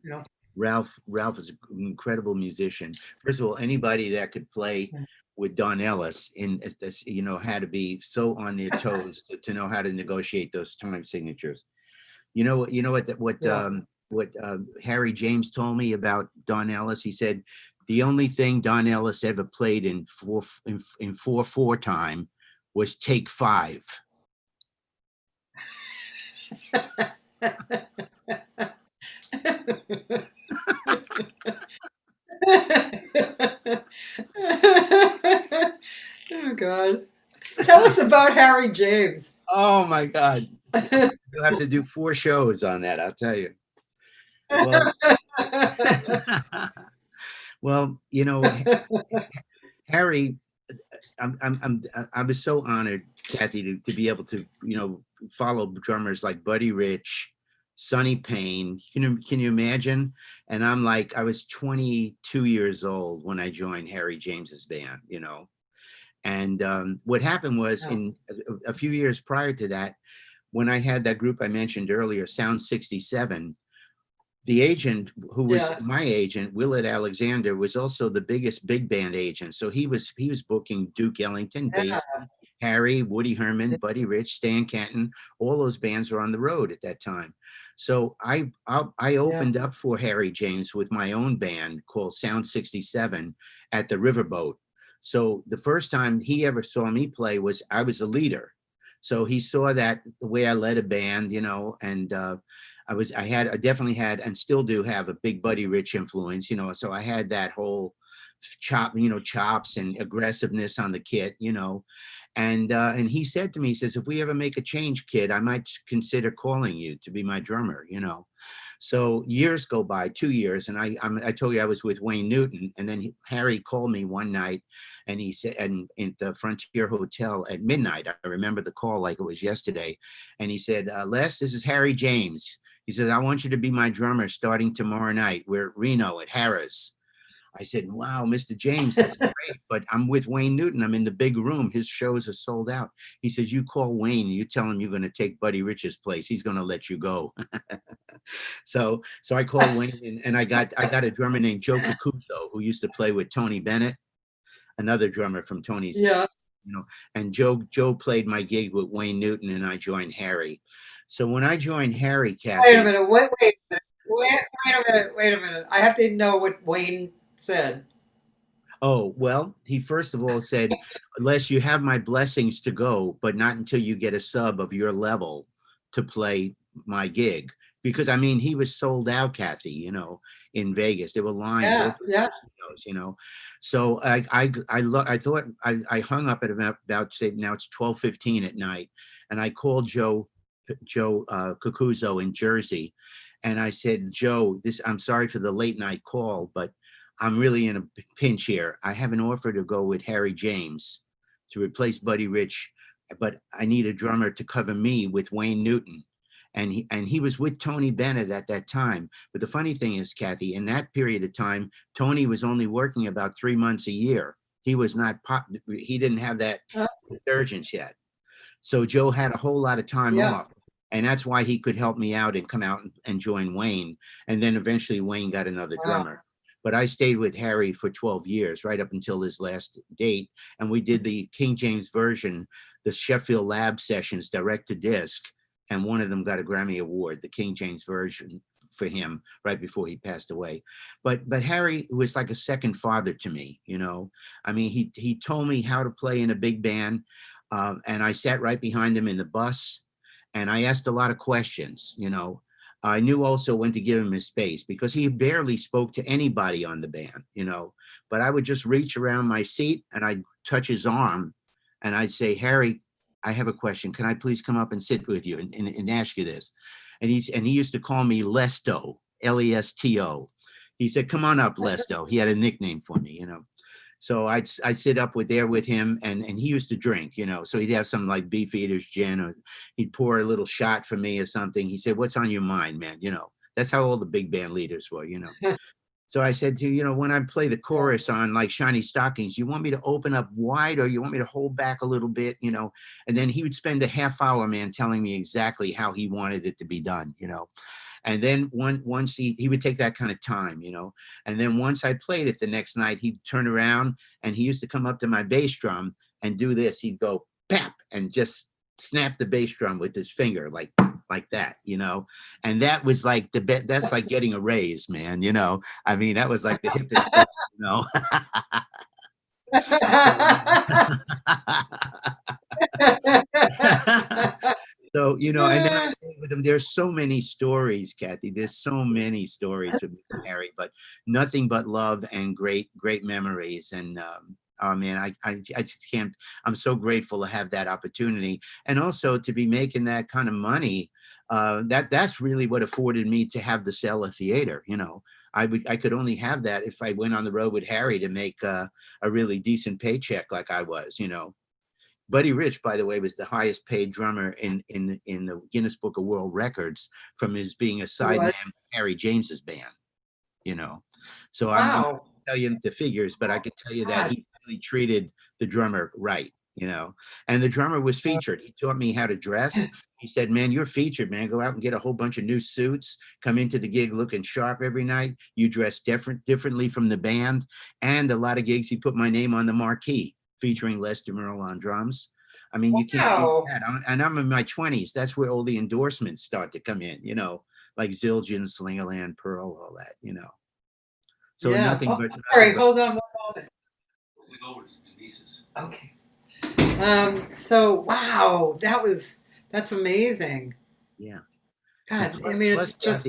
Ralph is an incredible musician. First of all, anybody that could play with Don Ellis had to be so on their toes to know how to negotiate those time signatures. Yeah. What Harry James told me about Don Ellis. He said the only thing Don Ellis ever played in 4/4 time was take 5. Oh God. Tell us about Harry James. Oh my God. You'll have to do 4 shows on that, I'll tell you. Well, well, Harry, I was so honored, Kathy, to be able to, follow drummers like Buddy Rich, Sonny Payne. Can you imagine? And I was 22 years old when I joined Harry James's band, And what happened was Oh, in a few years prior to that, when I had that group I mentioned earlier, Sound 67, the agent who was yeah, my agent, Willard Alexander, was also the biggest big band agent. So he was booking Duke Ellington, yeah, Basie, Harry, Woody Herman, Buddy Rich, Stan Kenton. All those bands were on the road at that time. So I yeah. opened up for Harry James with my own band called Sound 67 at the Riverboat. So the first time he ever saw me play I was a leader. So he saw that the way I led a band, and I definitely had and still do have a big Buddy Rich influence, so I had that whole chops and aggressiveness on the kit, and he said to me, he says, if we ever make a change, kid, I might consider calling you to be my drummer. So years go by, 2 years, and I told you I was with Wayne Newton, and then Harry called me one night, and he said, and in the Frontier Hotel at midnight, I remember the call like it was yesterday, and he said, Les, this is Harry James. He says, I want you to be my drummer starting tomorrow night. We're at Reno at Harrah's. I said, wow, Mr. James, that's great, but I'm with Wayne Newton. I'm in the big room. His shows are sold out. He says, you call Wayne, you tell him you're going to take Buddy Rich's place. He's going to let you go. So I called Wayne, and I got a drummer named Joe Cucuzzo, who used to play with Tony Bennett, another drummer from Tony's, Yeah. And Joe played my gig with Wayne Newton, and I joined Harry. So when I joined Harry, Cathy. Wait a minute. Wait a minute. Wait a minute. I have to know what Wayne said. Oh, well, he first of all said, Les, you have my blessings to go, but not until you get a sub of your level to play my gig. Because, I mean, he was sold out, Cathy, in Vegas. There were lines over casinos, So I thought I hung up at about say now it's 12:15 at night, and I called Joe Cucuzzo in Jersey, and I said, Joe, I'm sorry for the late night call, but I'm really in a pinch here. I have an offer to go with Harry James to replace Buddy Rich, but I need a drummer to cover me with Wayne Newton. And he was with Tony Bennett at that time. But the funny thing is, Cathy, in that period of time, Tony was only working about 3 months a year. He was not he didn't have that resurgence yet. So Joe had a whole lot of time off. And that's why he could help me out and come out and join Wayne. And then eventually Wayne got another drummer. But I stayed with Harry for 12 years, right up until his last date. And we did the King James version, the Sheffield Lab sessions, direct to disc. And one of them got a Grammy Award, the King James version, for him right before he passed away. But Harry was like a second father to me, I mean, he told me how to play in a big band. And I sat right behind him in the bus, and I asked a lot of questions, I knew also when to give him his space, because he barely spoke to anybody on the band, but I would just reach around my seat and I'd touch his arm and I'd say, Harry, I have a question. Can I please come up and sit with you and ask you this? And he used to call me Lesto, Lesto. He said, come on up, Lesto. He had a nickname for me, So I'd sit up there with him, and he used to drink, so he'd have some like Beefeater's gin, or he'd pour a little shot for me or something. He said, what's on your mind, man? That's how all the big band leaders were, So I said to you, when I play the chorus on like Shiny Stockings, you want me to open up wide, or you want me to hold back a little bit, and then he would spend a half hour, man, telling me exactly how he wanted it to be done, And then once he would take that kind of time, and then once I played it the next night, he'd turn around and he used to come up to my bass drum and do this. He'd go pap and just snap the bass drum with his finger like that, and that was like that's like getting a raise, man. I mean, that was like the hippest stuff, So, and then I stayed with him. There's so many stories, Cathy. There's so many stories with Harry, but nothing but love and great memories. And oh man, I just can't. I'm so grateful to have that opportunity, and also to be making that kind of money. That's really what afforded me to have the Cellar Theater. I could only have that if I went on the road with Harry to make a really decent paycheck, like I was. Buddy Rich, by the way, was the highest paid drummer in the Guinness Book of World Records from his being a sideman in Harry James's band. So I'm not going to tell you the figures, but I can tell you that he really treated the drummer right. And the drummer was featured. He taught me how to dress. He said, man, you're featured, man. Go out and get a whole bunch of new suits, come into the gig looking sharp every night. You dress differently from the band. And a lot of gigs, he put my name on the marquee, featuring Les DeMerle on drums. I mean, you can't beat that. And I'm in my 20s. That's where all the endorsements start to come in, like Zildjian, Slingerland, Pearl, all that, So nothing but. Sorry, hold on one moment. We go over to Denise's. Okay. So wow, that's amazing. Yeah. God, I mean, it's just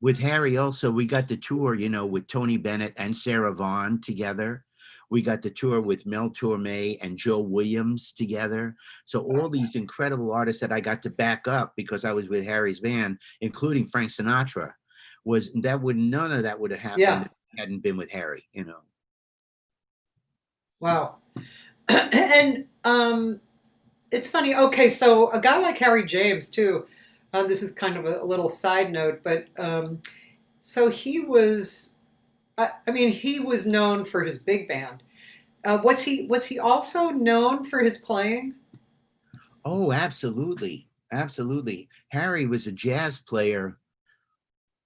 with Harry also, we got the tour, with Tony Bennett and Sarah Vaughan together. We got the tour with Mel Torme and Joe Williams together. So all these incredible artists that I got to back up because I was with Harry's band, including Frank Sinatra, none of that would have happened Yeah. if it hadn't been with Harry. Wow. And it's funny. Okay, so a guy like Harry James too. This is kind of a little side note, but so he was. I mean, he was known for his big band. Was he also known for his playing? Oh, absolutely. Absolutely. Harry was a jazz player.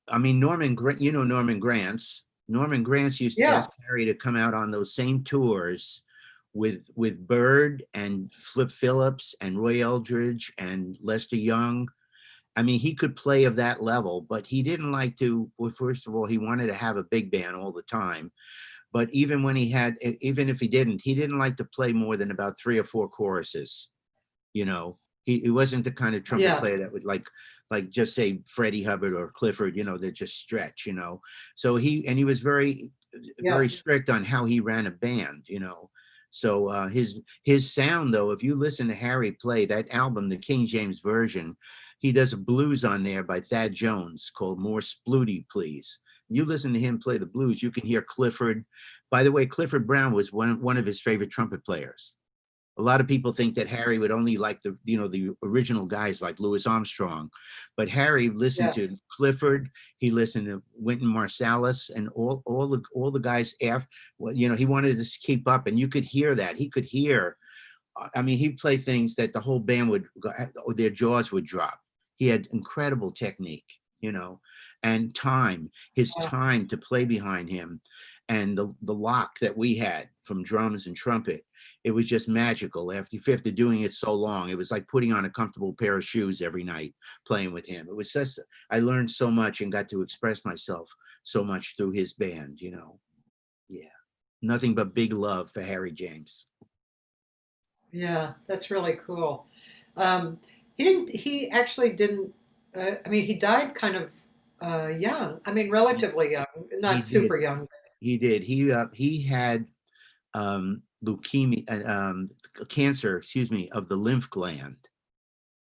I mean, Norman Granz. Norman Granz used to Yeah, ask Harry to come out on those same tours with Bird and Flip Phillips and Roy Eldridge and Lester Young. I mean, he could play of that level, but he didn't like to. Well, first of all, he wanted to have a big band all the time. But even if he didn't like to play more than about three or four choruses. You know, he wasn't the kind of trumpet yeah, player that would like just say Freddie Hubbard or Clifford, that just stretch. So he was very, yeah. very strict on how he ran a band. So his sound though, if you listen to Harry play that album, the King James version, he does a blues on there by Thad Jones called More Splooty Please. You listen to him play the blues, you can hear Clifford. By the way, Clifford Brown was one of his favorite trumpet players. A lot of people think that Harry would only like the original guys like Louis Armstrong, but Harry listened Yeah. to Clifford. He listened to Wynton Marsalis and all the guys after. Well, he wanted to keep up, and you could hear that. He could hear. I mean, he'd play things that the whole band their jaws would drop. He had incredible technique, and time. His Yeah. time to play behind him, and the lock that we had from drums and trumpet. It was just magical. After doing it so long, it was like putting on a comfortable pair of shoes every night playing with him. It was just I learned so much and got to express myself so much through his band. Yeah, nothing but big love for Harry James. Yeah, that's really cool. Um, he actually didn't, I mean, he died kind of young. I mean, He, relatively young, he not did. super young. He did. He had leukemia, cancer, excuse me, of the lymph gland,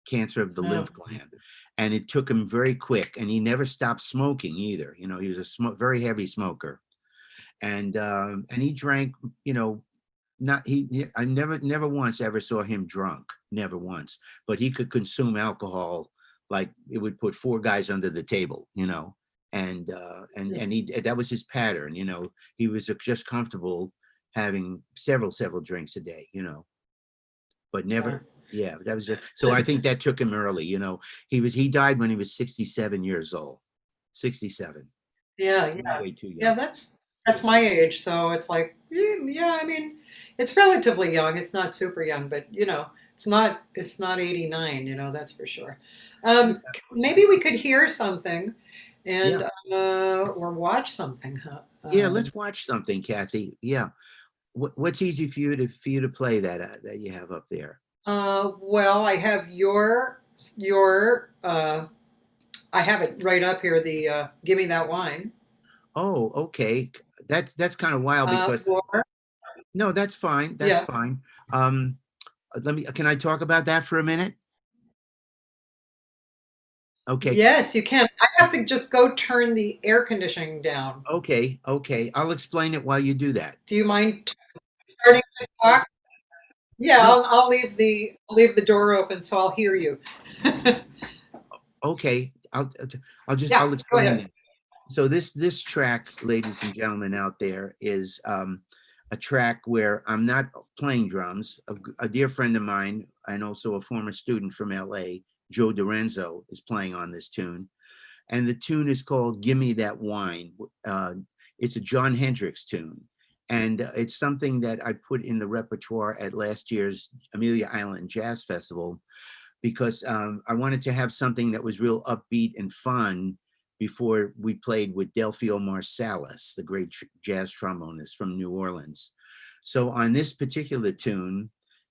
cancer of the Oh, lymph gland, and it took him very quick. And he never stopped smoking either. He was a very heavy smoker, and he drank. Not I never once ever saw him drunk, never once. But he could consume alcohol like it would put four guys under the table. And he that was his pattern. He was just comfortable having several drinks a day. But yeah. never. Yeah, that was it. So I think that took him early. He died when he was 67 years old. 67. Yeah, yeah, Way too yeah. young. That's my age, so it's like, yeah. I mean, it's relatively young. It's not super young, but it's not 89. That's for sure. Maybe we could hear something, Yeah. and or watch something, huh? Yeah, let's watch something, Kathy. Yeah. What's easy for you to play that you have up there? Well, I have your. I have it right up here. The "Give Me That Wine." Oh, okay. That's kind of wild because Or no, that's fine. That's yeah. fine. Um, can I talk about that for a minute? Okay. Yes, you can. I have to just go turn the air conditioning down. Okay. I'll explain it while you do that. Do you mind starting to talk? Yeah, No, I'll leave the door open so I'll hear you. okay. I'll Yeah, go explain ahead. it. So this track, ladies and gentlemen out there, is a track where I'm not playing drums. A dear friend of mine and also a former student from LA, Joe Dorenzo, is playing on this tune. And the tune is called "Give Me That Wine." It's a John Hendricks tune. And it's something that I put in the repertoire at last year's Amelia Island Jazz Festival because I wanted to have something that was real upbeat and fun before we played with Delphio Marsalis, the great jazz trombonist from New Orleans. So on this particular tune,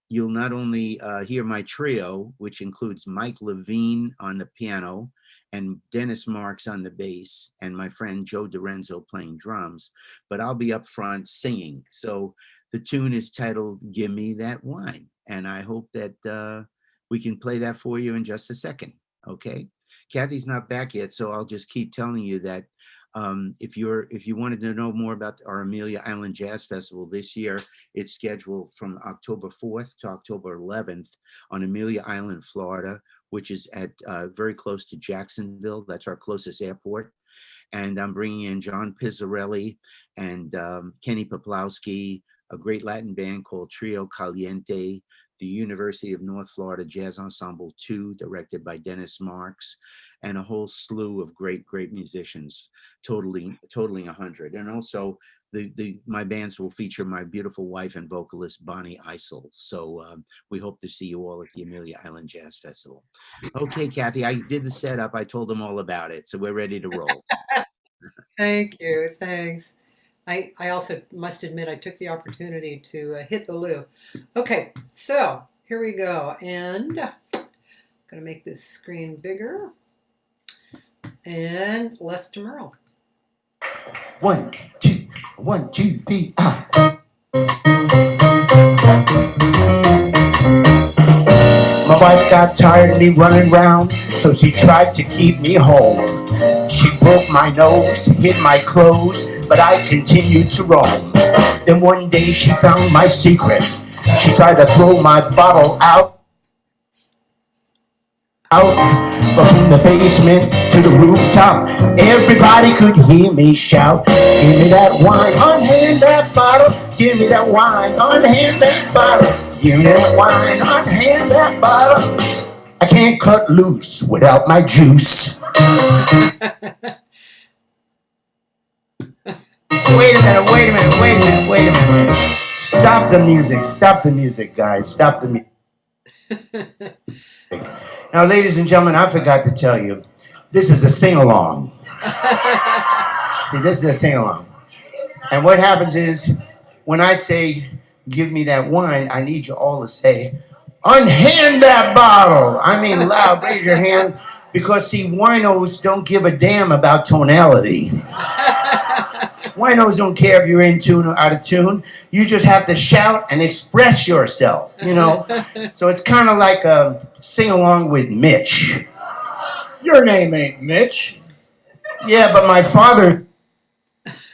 you'll not only hear my trio, which includes Mike Levine on the piano and Dennis Marks on the bass, and my friend Joe Dorenzo playing drums. But I'll be up front singing. So the tune is titled "Give Me That Wine," and I hope that we can play that for you in just a second. Okay, Cathy's not back yet, so I'll just keep telling you that if you wanted to know more about our Amelia Island Jazz Festival this year, it's scheduled from October 4th to October 11th on Amelia Island, Florida, which is at very close to Jacksonville. That's our closest airport. And I'm bringing in John Pizzarelli and Kenny Poplowski, a great Latin band called Trio Caliente, the University of North Florida Jazz Ensemble 2, directed by Dennis Marks, and a whole slew of great musicians, totaling 100. And also, my bands will feature my beautiful wife and vocalist Bonnie Eisel. So we hope to see you all at the Amelia Island Jazz Festival. Okay, Cathy, I did the setup. I told them all about it, so we're ready to roll. Thank you. Thanks. I also must admit I took the opportunity to hit the loo. Okay, so here we go. And I'm going to make this screen bigger. And less DeMerle. 1, 2, 1, 2, 3, ah. My wife got tired of me running round, so she tried to keep me home. She broke my nose, hid my clothes, but I continued to roam. Then one day she found my secret. She tried to throw my bottle out from the basement to the rooftop. Everybody could hear me shout, give me that wine, unhand that bottle. Give me that wine, unhand that bottle. Give me that wine, unhand that bottle. I can't cut loose without my juice. Wait a minute. Stop the music, guys. Stop the music. Now, ladies and gentlemen, I forgot to tell you, this is a sing-along. See, this is a sing-along. And what happens is, when I say, give me that wine, I need you all to say, unhand that bottle. I mean loud, raise your hand. Because, see, winos don't give a damn about tonality. Winos don't care if you're in tune or out of tune. You just have to shout and express yourself, you know. So it's kind of like a sing-along with Mitch. Your name ain't Mitch. Yeah, but my father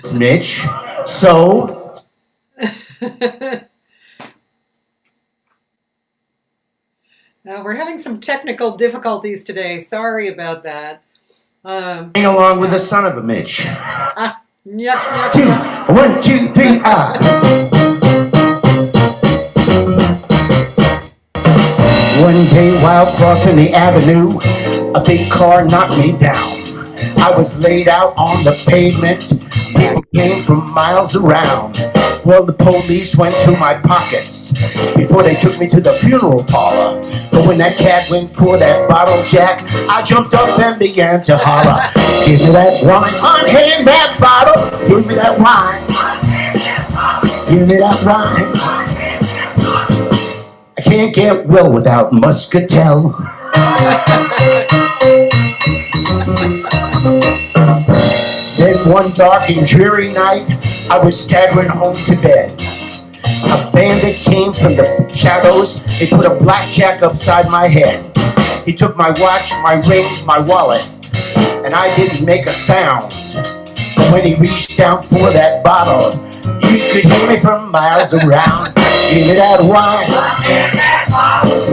is Mitch, so... We're having some technical difficulties today. Sorry about that. Sing along with the son of a Mitch. Yep. 1, 2, 3, ah. One day while crossing the avenue, a big car knocked me down. I was laid out on the pavement. People came from miles around. Well, the police went through my pockets before they took me to the funeral parlor. But when that cat went for that bottle jack, I jumped up and began to holler. Give me that wine, unhand that bottle. Give me that wine. Give me that wine. I can't get well without muscatel. Then one dark and dreary night, I was staggering home to bed. A bandit came from the shadows. He put a blackjack upside my head. He took my watch, my ring, my wallet, and I didn't make a sound. But when he reached down for that bottle, you could hear me from miles around. Give me that wine.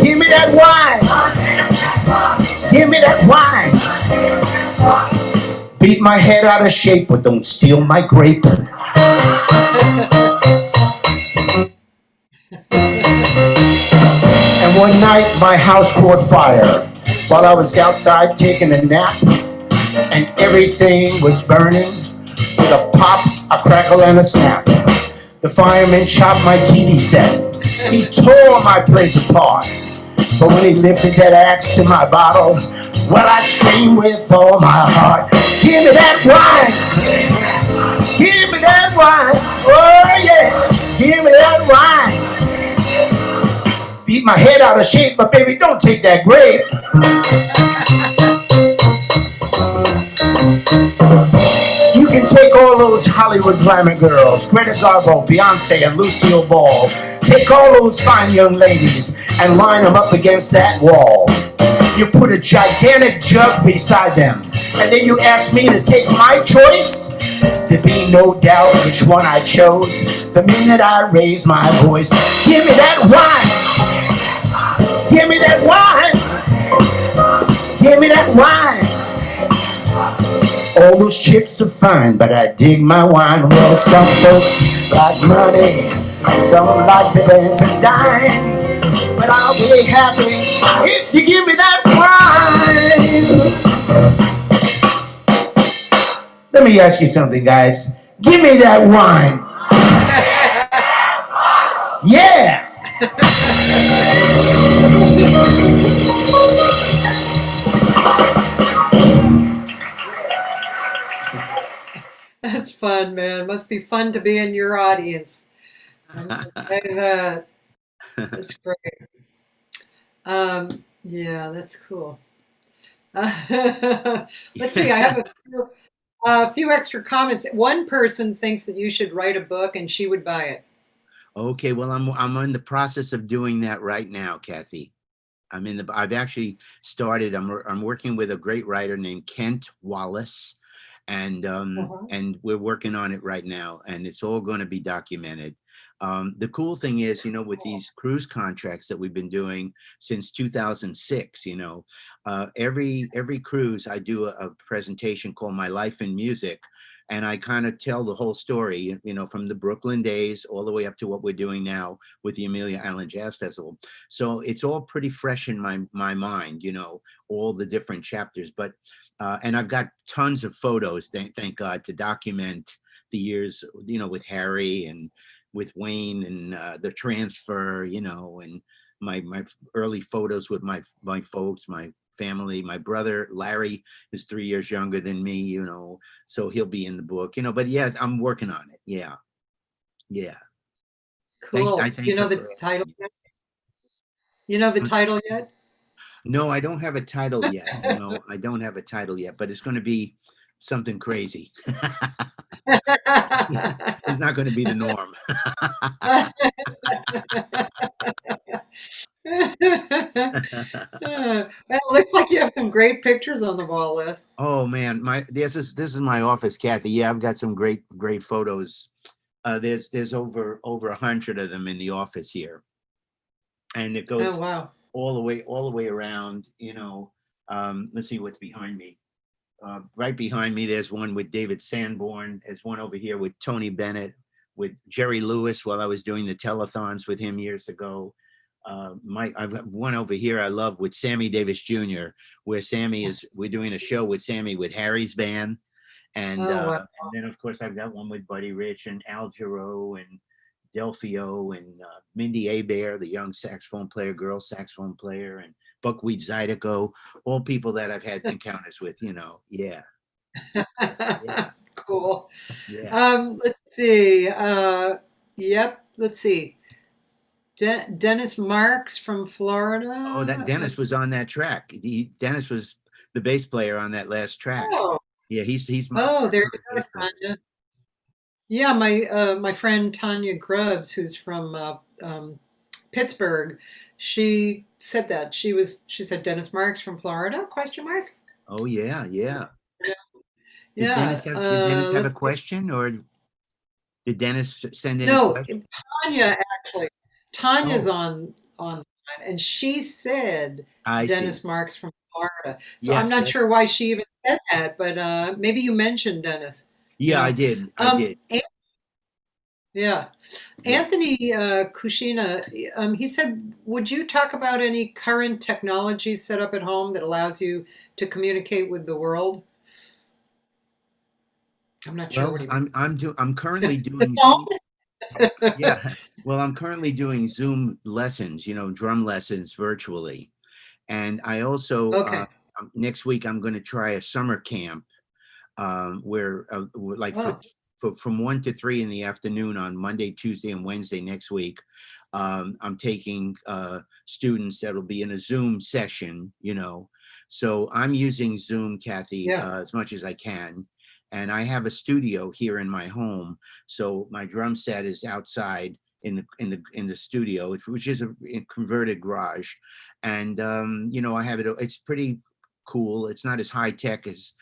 Give me that wine. Give me that wine. Beat my head out of shape, but don't steal my grape. And one night, my house caught fire while I was outside taking a nap, and everything was burning with a pop, a crackle, and a snap. The fireman chopped my TV set. He tore my place apart. But when he lifted that axe to my bottle, well, I screamed with all my heart. Give me that wine. Give me that wine. Oh, yeah. Give me that wine. Beat my head out of shape, but baby, don't take that grape. those Hollywood glamour girls, Greta Garbo, Beyonce, and Lucille Ball. Take all those fine young ladies and line them up against that wall. You put a gigantic jug beside them, and then you ask me to take my choice? There be no doubt which one I chose the minute I raise my voice. Give me that wine! Give me that wine! Give me that wine! All those chicks are fine, but I dig my wine. Well, some folks like money, some like to dance and dine, but I'll be happy if you give me that wine. Let me ask you something, guys. Give me that wine. Yeah. That's fun, man. Must be fun to be in your audience. That's great. Yeah, that's cool. Let's see. I have a few extra comments. One person thinks that you should write a book, and she would buy it. Okay, well, I'm in the process of doing that right now, Cathy. I've actually started. I'm working with a great writer named Kent Wallace, and we're working on it right now, and it's all going to be documented. The cool thing is, with these cruise contracts that we've been doing since 2006, every cruise I do a presentation called My Life in Music, and I kind of tell the whole story, from the Brooklyn days all the way up to what we're doing now with the Amelia Island Jazz Festival. So it's all pretty fresh in my mind, all the different chapters. But and I've got tons of photos, thank God, to document the years, with Harry and with Wayne and the transfer, and my early photos with my folks, my family. My brother Larry is 3 years younger than me, so he'll be in the book, but yeah, I'm working on it. Yeah. Cool. You know the title yet? You know the title yet? No, I don't have a title yet. I don't have a title yet, but it's going to be something crazy. It's not going to be the norm. Well, it looks like you have some great pictures on the wall list. Oh man, this is my office, Cathy. Yeah, I've got some great photos. There's over 100 of them in the office here, and it goes all the way around. Let's see what's behind me. Right behind me, there's one with David Sanborn. There's one over here with Tony Bennett, with Jerry Lewis while I was doing the telethons with him years ago. I've got one over here I love with Sammy Davis Jr., where we're doing a show with Sammy with Harry's band. And, and then, of course, I've got one with Buddy Rich and Al Jarreau and Delphio and Mindy Abair, the young saxophone player, girl saxophone player, and Buckwheat Zydeco, all people that I've had encounters with, yeah. Cool. Yeah. Let's see. Let's see. Dennis Marks from Florida. Oh, that Dennis was on that track. Dennis was the bass player on that last track. Oh. Yeah, he's my. Oh, there you go, Tanya. Yeah, my friend Tanya Grubbs, who's from Pittsburgh, she said that she said Dennis Marks from Florida? Question mark. Oh yeah. Yeah. Did Dennis have a question, or did Dennis send in a question? Tanya actually. Tanya's on and she said Dennis Marks from Florida. So yes, I'm not sure why she even said that, but maybe you mentioned Dennis. Yeah, I did. Yeah. Anthony Kushina, he said, would you talk about any current technology set up at home that allows you to communicate with the world? I'm not sure what he means. I'm currently doing yeah. Well, I'm currently doing Zoom lessons, drum lessons virtually. And I also next week I'm going to try a summer camp where from 1 to 3 in the afternoon on Monday, Tuesday, and Wednesday next week. I'm taking students that'll be in a Zoom session, So I'm using Zoom, Cathy, as much as I can. and I have a studio here in my home. So my drum set is outside in the studio, which is a converted garage, and I have it. It's pretty cool. It's not as high tech as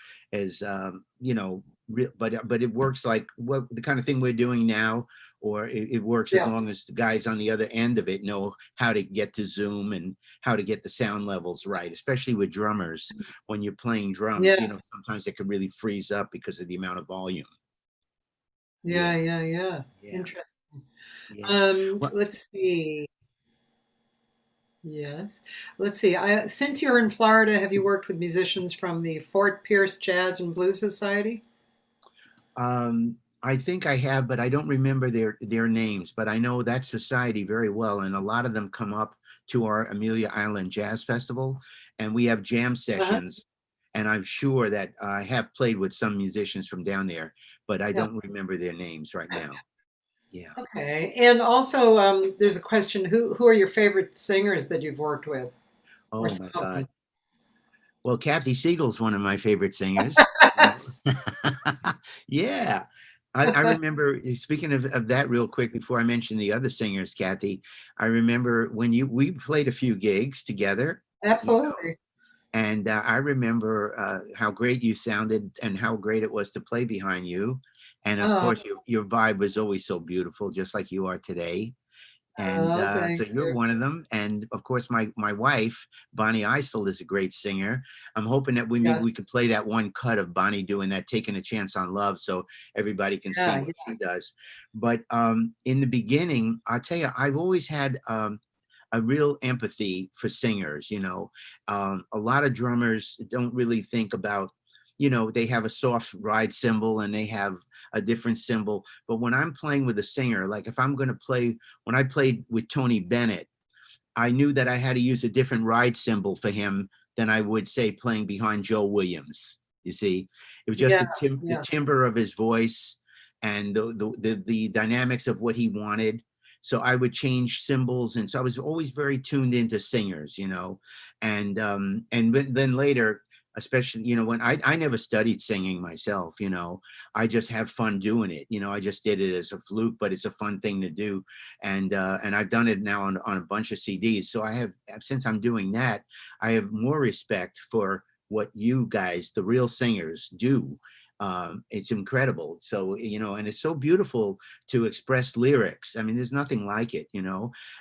but it works like what the kind of thing we're doing now, or it works as Yeah. long as the guys on the other end of it know how to get to zoom and how to get the sound levels right, especially with drummers. When you're playing drums, Yeah. sometimes it can really freeze up because of the amount of volume. Yeah. Yeah, Yeah. Yeah. yeah, Interesting. yeah. Well, Let's see. Yes. Let's see. Since you're in Florida, have you worked with musicians from the Fort Pierce Jazz and Blues Society? I think I have, but I don't remember their names. But I know that society very well, and a lot of them come up to our Amelia Island Jazz Festival, and we have jam Uh-huh. sessions. And I'm sure that I have played with some musicians from down there, but I Yeah. don't remember their names right now. Yeah. Okay. And also, there's a question: who are your favorite singers that you've worked with, or Oh some my of them? God. Well, Kathy Siegel's one of my favorite singers. Yeah. I remember, speaking of that real quick before I mention the other singers, Kathy, I remember when we played a few gigs together, Absolutely. and I remember how great you sounded and how great it was to play behind you. And of Oh, course, your vibe was always so beautiful, just like you are today. And thank so you're you. one of them. And of course, my wife, Bonnie Isel, is a great singer. I'm hoping that maybe Yes. we could play that one cut of Bonnie doing that, Taking a Chance on Love, so everybody can see Yeah. what she does. But in the beginning, I'll tell you, I've always had a real empathy for singers. A lot of drummers don't really think about, they have a soft ride cymbal and they have a different cymbal. But when I'm playing with a singer, like if I'm going to play, when I played with Tony Bennett, I knew that I had to use a different ride cymbal for him than I would say playing behind Joe Williams. You see, it was just Yeah. the Yeah. timbre of his voice and the dynamics of what he wanted. So I would change cymbals, and so I was always very tuned into singers, and then later, especially when I never studied singing myself, I just have fun doing it. I just did it as a fluke, but it's a fun thing to do, and I've done it now on a bunch of CDs. So I have, since I'm doing that, I have more respect for what you guys, the real singers, do. It's incredible. So, and it's so beautiful to express lyrics. I mean, there's nothing like it,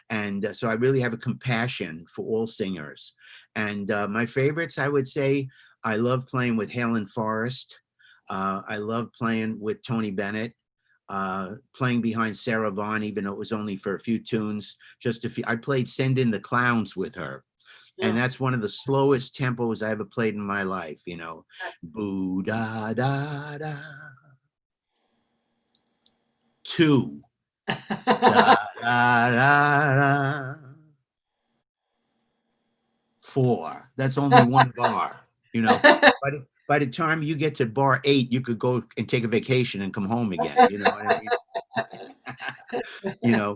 and so I really have a compassion for all singers. And my favorites, I would say, I love playing with Helen Forrest. I love playing with Tony Bennett. Playing behind Sarah Vaughan, even though it was only for a few tunes, just a few. I played Send in the Clowns with her, and Yeah. that's one of the slowest tempos I ever played in my life. Boo da da da, 2 da da da da, 4. That's only one bar. By the time you get to bar 8, you could go and take a vacation and come home again. You know what I mean? you know.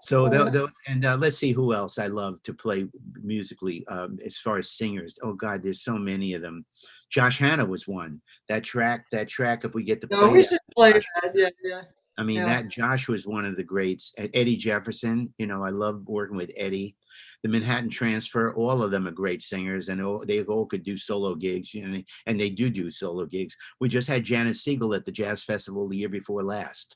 So those, and let's see who else I love to play musically, as far as singers. Oh God, there's so many of them. Josh Hanna was one. That track, if we get to No, play we that. should play Josh, that. Yeah. Yeah. I mean, Yeah. that Josh was one of the greats. Eddie Jefferson, I love working with Eddie. The Manhattan Transfer, all of them are great singers, and they all could do solo gigs, and they do solo gigs. We just had Janet Siegel at the Jazz Festival the year before last.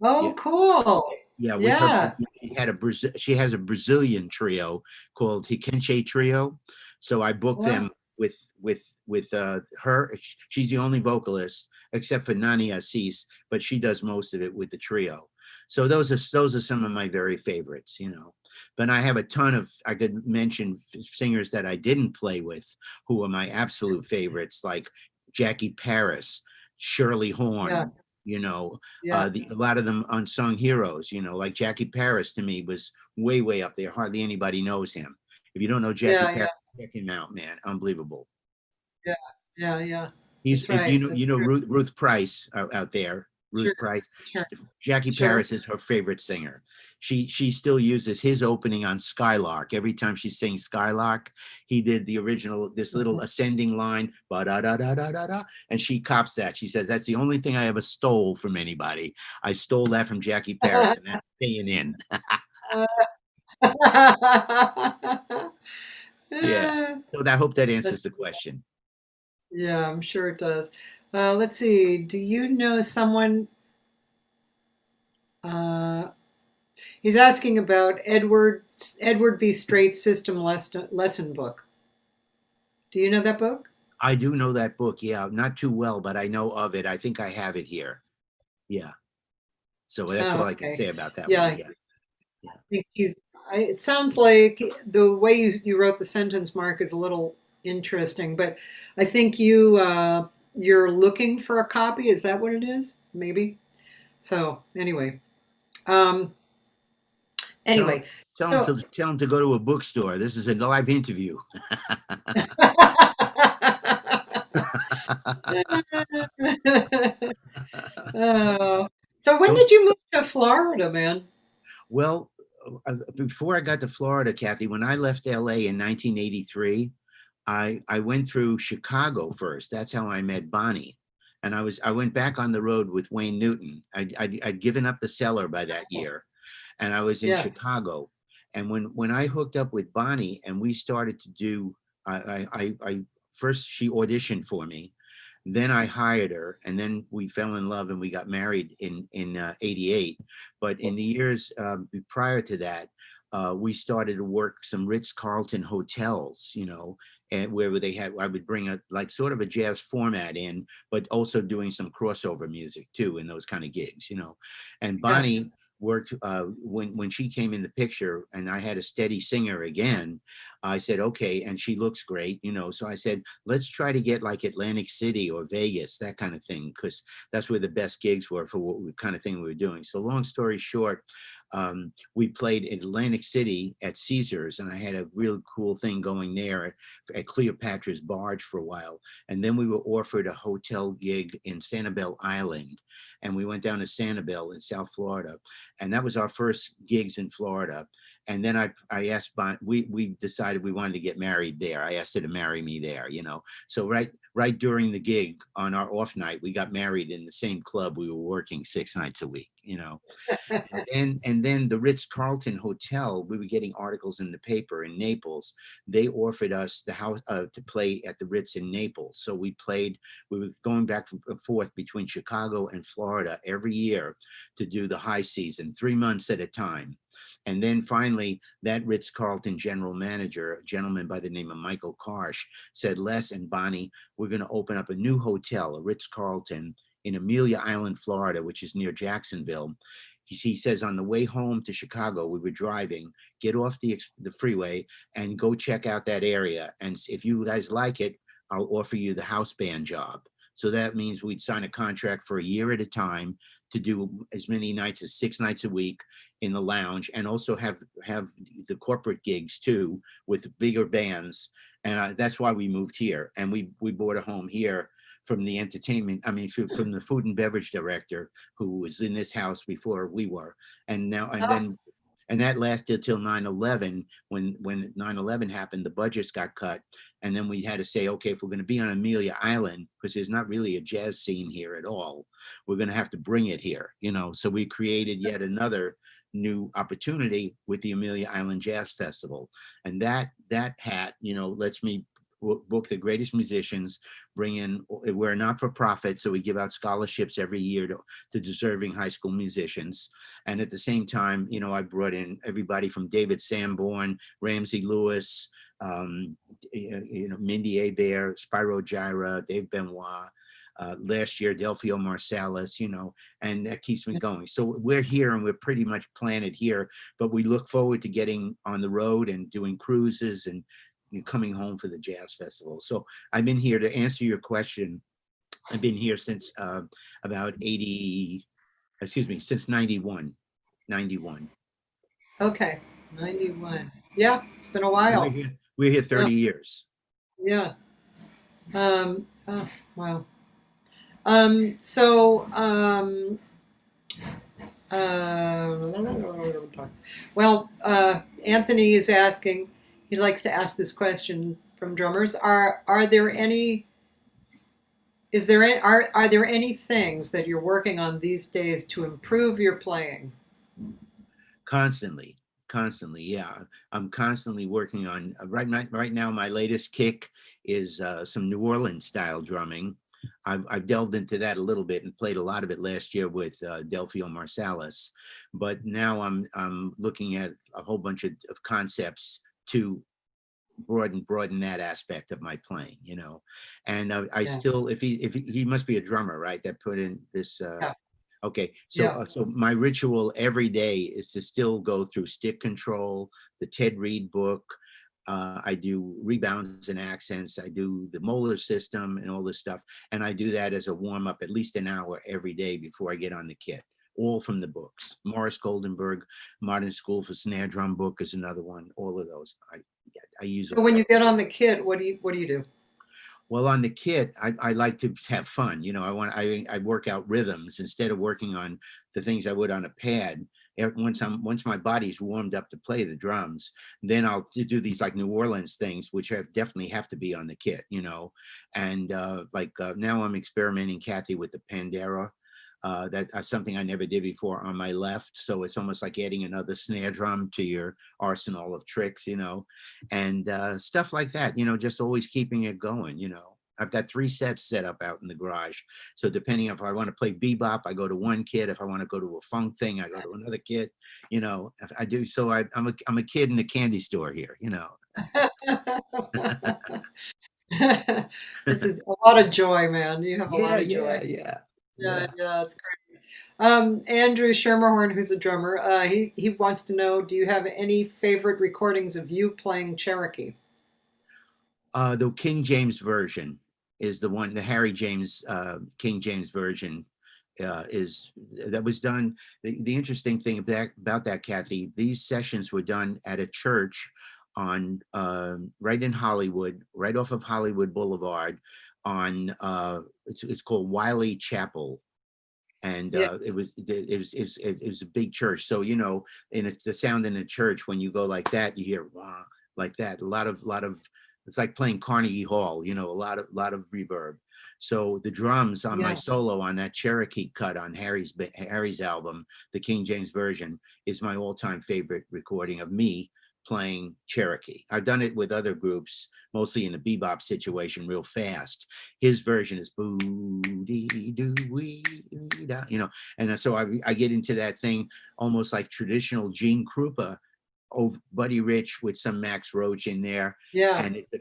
Yeah. Oh, cool. Yeah, with her, Yeah. she has a Brazilian trio called Hikenche Trio. So I booked Wow. them with her. She's the only vocalist except for Nani Assis, but she does most of it with the trio. So those are some of my very favorites. But I have a ton of, I could mention singers that I didn't play with who are my absolute favorites, like Jackie Paris, Shirley Yeah. Horn, Yeah. a lot of them unsung heroes, like Jackie Paris to me was way up there. Hardly anybody knows him. If you don't know Jackie Yeah. Yeah. Paris, check him out, man. Unbelievable. Yeah. Yeah. Yeah. He's, That's if right. That's true. Ruth Price out there, Sure. Ruth Price, Sure. Jackie Sure. Paris is her favorite singer. she still uses his opening on Skylark. Every time she sings Skylark, he did the original, this little ascending line, ba da da da da da da, and she cops that. She says, that's the only thing I ever stole from anybody. I stole that from Jackie Paris, and that's staying in. Yeah. So I hope that answers the question. Yeah, I'm sure it does. Let's see. Do you know someone? He's asking about Edward B. Strait's System Lesson book. Do you know that book? I do know that book. Yeah, not too well, but I know of it. I think I have it here. Yeah. So that's all I can Okay. say about that Yeah, one. Yeah. I think it sounds like the way you wrote the sentence, Mark, is a little interesting, but I think you're looking for a copy. Is that what it is? Maybe. So anyway, um, anyway, Tell him so to go to a bookstore. This is a live interview. Oh. So when did Those you move to Florida, man? Well, before I got to Florida, Kathy, when I left LA in 1983, I went through Chicago first. That's how I met Bonnie. And I went back on the road with Wayne Newton. I'd given up the cellar by that year, and I was in Yeah, Chicago. And when I hooked up with Bonnie and we started to do, I first she auditioned for me, then I hired her, and then we fell in love and we got married in '88. But in the years prior to that, we started to work some Ritz-Carlton hotels, and where I would bring a like sort of a jazz format in, but also doing some crossover music too in those kind of gigs. And yeah. Bonnie worked when she came in the picture, and I had a steady singer again. I said, okay, and she looks great. So I said, let's try to get like Atlantic City or Vegas, that kind of thing, because that's where the best gigs were for what kind of thing we were doing. So long story short, we played in Atlantic City at Caesars, and I had a real cool thing going there at Cleopatra's Barge for a while. And then we were offered a hotel gig in Sanibel Island, and we went down to Sanibel in South Florida, and that was our first gigs in Florida. And then I asked Bonnie, we decided we wanted to get married there. I asked her to marry me there. So right during the gig on our off night, we got married in the same club we were working 6 nights a week. And then the Ritz-Carlton Hotel, we were getting articles in the paper in Naples. They offered us the house to play at the Ritz in Naples. So we were going back and forth between Chicago and Florida every year to do the high season, 3 months at a time. And then finally, that Ritz-Carlton general manager, a gentleman by the name of Michael Karsh, said, Les and Bonnie, we're going to open up a new hotel, a Ritz-Carlton, in Amelia Island, Florida, which is near Jacksonville. He says, on the way home to Chicago, we were driving, get off the freeway and go check out that area. And if you guys like it, I'll offer you the house band job. So that means we'd sign a contract for a year at a time to do as many nights as 6 nights a week in the lounge, and also have the corporate gigs too with bigger bands. And that's why we moved here, and we bought a home here from the from the food and beverage director who was in this house before we were. And that lasted till 9/11. When 9/11 happened, the budgets got cut, and then we had to say, okay, if we're going to be on Amelia Island, because there's not really a jazz scene here at all, we're going to have to bring it here. So we created yet another new opportunity with the Amelia Island Jazz Festival, and that hat lets me book the greatest musicians, bring in, we're a not-for-profit, so we give out scholarships every year to deserving high school musicians. And at the same time, I brought in everybody from David Sanborn, Ramsey Lewis, Mindy Abair, Spyro Gyra, Dave Benoit, last year, Delphio Marsalis, and that keeps me going. So we're here and we're pretty much planted here, but we look forward to getting on the road and doing cruises and coming home for the jazz festival. So I've been here to answer your question. I've been here since about since 91. Okay, 91. Yeah, it's been a while. We're here 30 years. Yeah. Oh, wow. So Well, Anthony is asking. He likes to ask this question from drummers. Are there any? Is there any, are there any things that you're working on these days to improve your playing? Constantly, constantly, yeah. I'm constantly working on right now. My latest kick is some New Orleans style drumming. I've delved into that a little bit and played a lot of it last year with Delphio Marsalis, but now I'm looking at a whole bunch of concepts to broaden that aspect of my playing, you know. And I Yeah. still, if he must be a drummer, right? That put in this. Yeah. Okay, so Yeah. so my ritual every day is to still go through stick control, the Ted Reed book. I do rebounds and accents. I do the molar system and all this stuff, and I do that as a warm up at least an hour every day before I get on the kit. All from the books. Morris Goldenberg, Modern School for Snare Drum book is another one. All of those I use. So when you get on the kit, what do you do? Well, on the kit, I like to have fun. You know, I work out rhythms instead of working on the things I would on a pad. Once my body's warmed up to play the drums, then I'll do these like New Orleans things, which definitely have to be on the kit. You know, and now I'm experimenting, Cathy, with the Pandera. That's something I never did before on my left. So it's almost like adding another snare drum to your arsenal of tricks, you know, and stuff like that, you know, just always keeping it going, you know. I've got 3 sets set up out in the garage. So depending if I want to play bebop, I go to one kit. If I want to go to a funk thing, I go to another kit, you know. If I do. So I'm a kid in a candy store here, you know. This is a lot of joy, man. You have a lot of joy. Yeah. Yeah, it's great. Andrew Schermerhorn, who's a drummer, he wants to know, do you have any favorite recordings of you playing Cherokee? The King James version is the one, the Harry James King James version that was done. The interesting thing about that, Cathy, these sessions were done at a church on right in Hollywood, right off of Hollywood Boulevard, on it's called Wiley Chapel. And Yeah. it was a big church. So, you know, the sound in the church, when you go like that, you hear wah, like that. A lot of it's like playing Carnegie Hall, you know, a lot of reverb. So the drums on my Yeah. solo on that Cherokee cut on Harry's album, the King James version, is my all-time favorite recording of me playing Cherokee. I've done it with other groups, mostly in a bebop situation, real fast. His version is boo dee doo wee da, you know, and so I get into that thing almost like traditional Gene Krupa, Buddy Rich with some Max Roach in there, Yeah. and it's a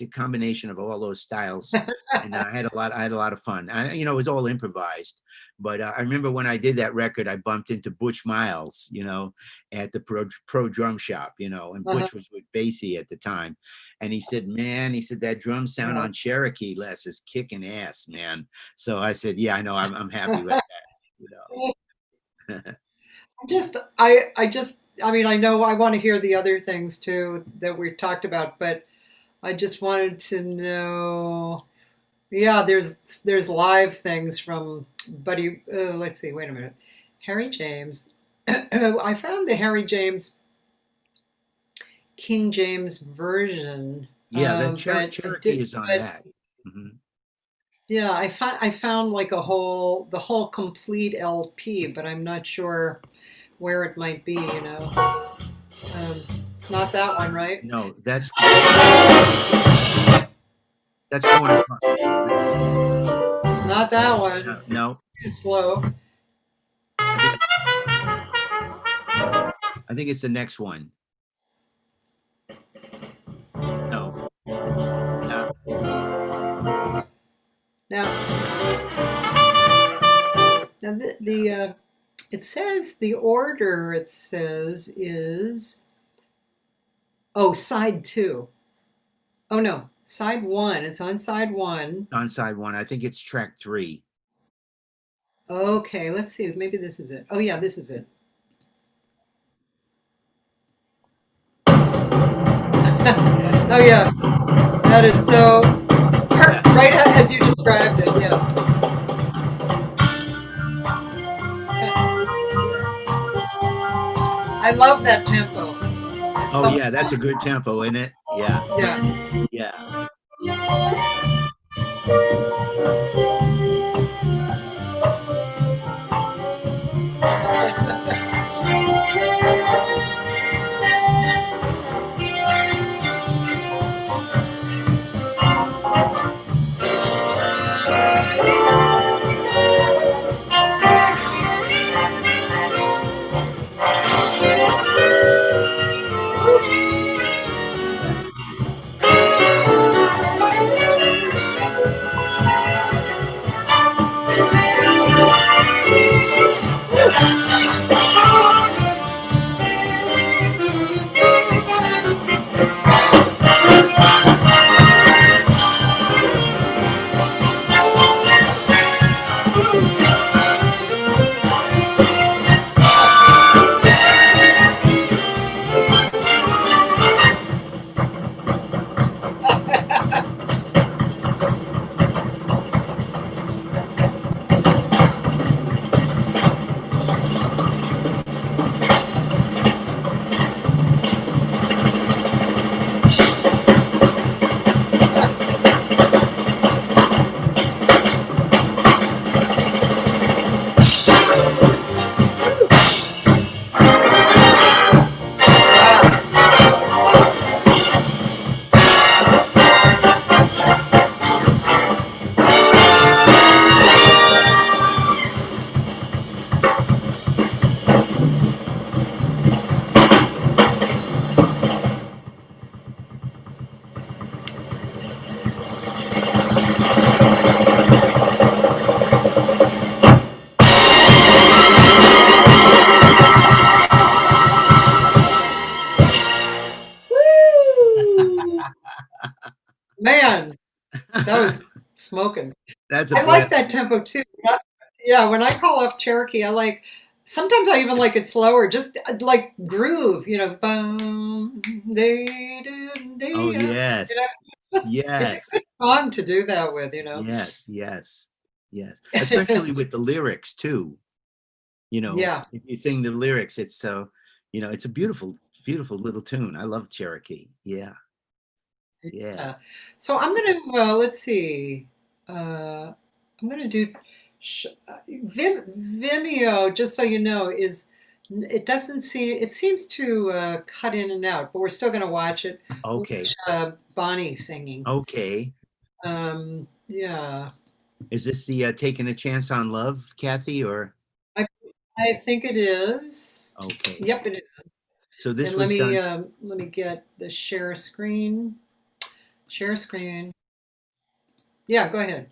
combination of all those styles. And I had a lot of fun. You know, it was all improvised, but I remember when I did that record, I bumped into Butch Miles, you know, at the pro drum shop, you know, and Butch was with Basie at the time, and he said, "Man," he said, "that drum sound on Cherokee, Les, is kicking ass, man." So I said, "Yeah, I know, I'm happy with that," you know. I mean, I know I want to hear the other things too that we talked about, but I just wanted to know. Yeah, there's live things from Buddy. Let's see. Wait a minute. Harry James. I found the Harry James King James version. Yeah, that but Cherokee is on that. Mm-hmm. Yeah, I found like the whole complete LP, but I'm not sure where it might be. You know, it's not that one, right? No, that's going. Not that one. No. Too slow. I think it's the next one. No. Now the it says the order it says is side 2. Oh no, side 1. It's on side 1. On side 1. I think it's track 3. Okay, let's see. Maybe this is it. Oh yeah, this is it. Oh yeah, that is so right as you described it. Yeah. I love that tempo. Oh yeah, that's a good tempo, isn't it? Yeah, Yeah. yeah. Man, that was smoking. That's a I like blast. that tempo too. Yeah, when I call off Cherokee, I like, sometimes I even like it slower, just like groove, bum, Oh yes, it's a yes, good song to do that with. yes, yes, yes. Especially with the lyrics too. Yeah. If you sing the lyrics, it's so, it's a beautiful, beautiful little tune. I love Cherokee. Yeah, yeah. So I'm gonna let's see. I'm gonna do Vimeo. Just so you know, it doesn't see it seems to cut in and out, but we're still gonna watch it. Okay, Bonnie singing. okay. Yeah, Is this the Taking a Chance on Love, Kathy, or? I think it is. Okay. Yep, it is. So this And was done. let me get the share screen. Share screen. Yeah, go ahead.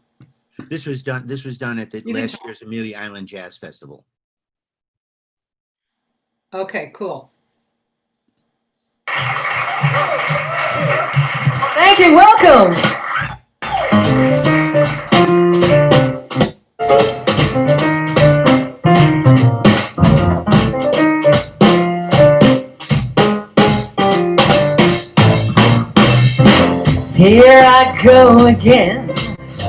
This was done. This was done at the You can last year's Amelia Island Jazz Festival. Okay, cool. Thank you. Welcome. Here I go again.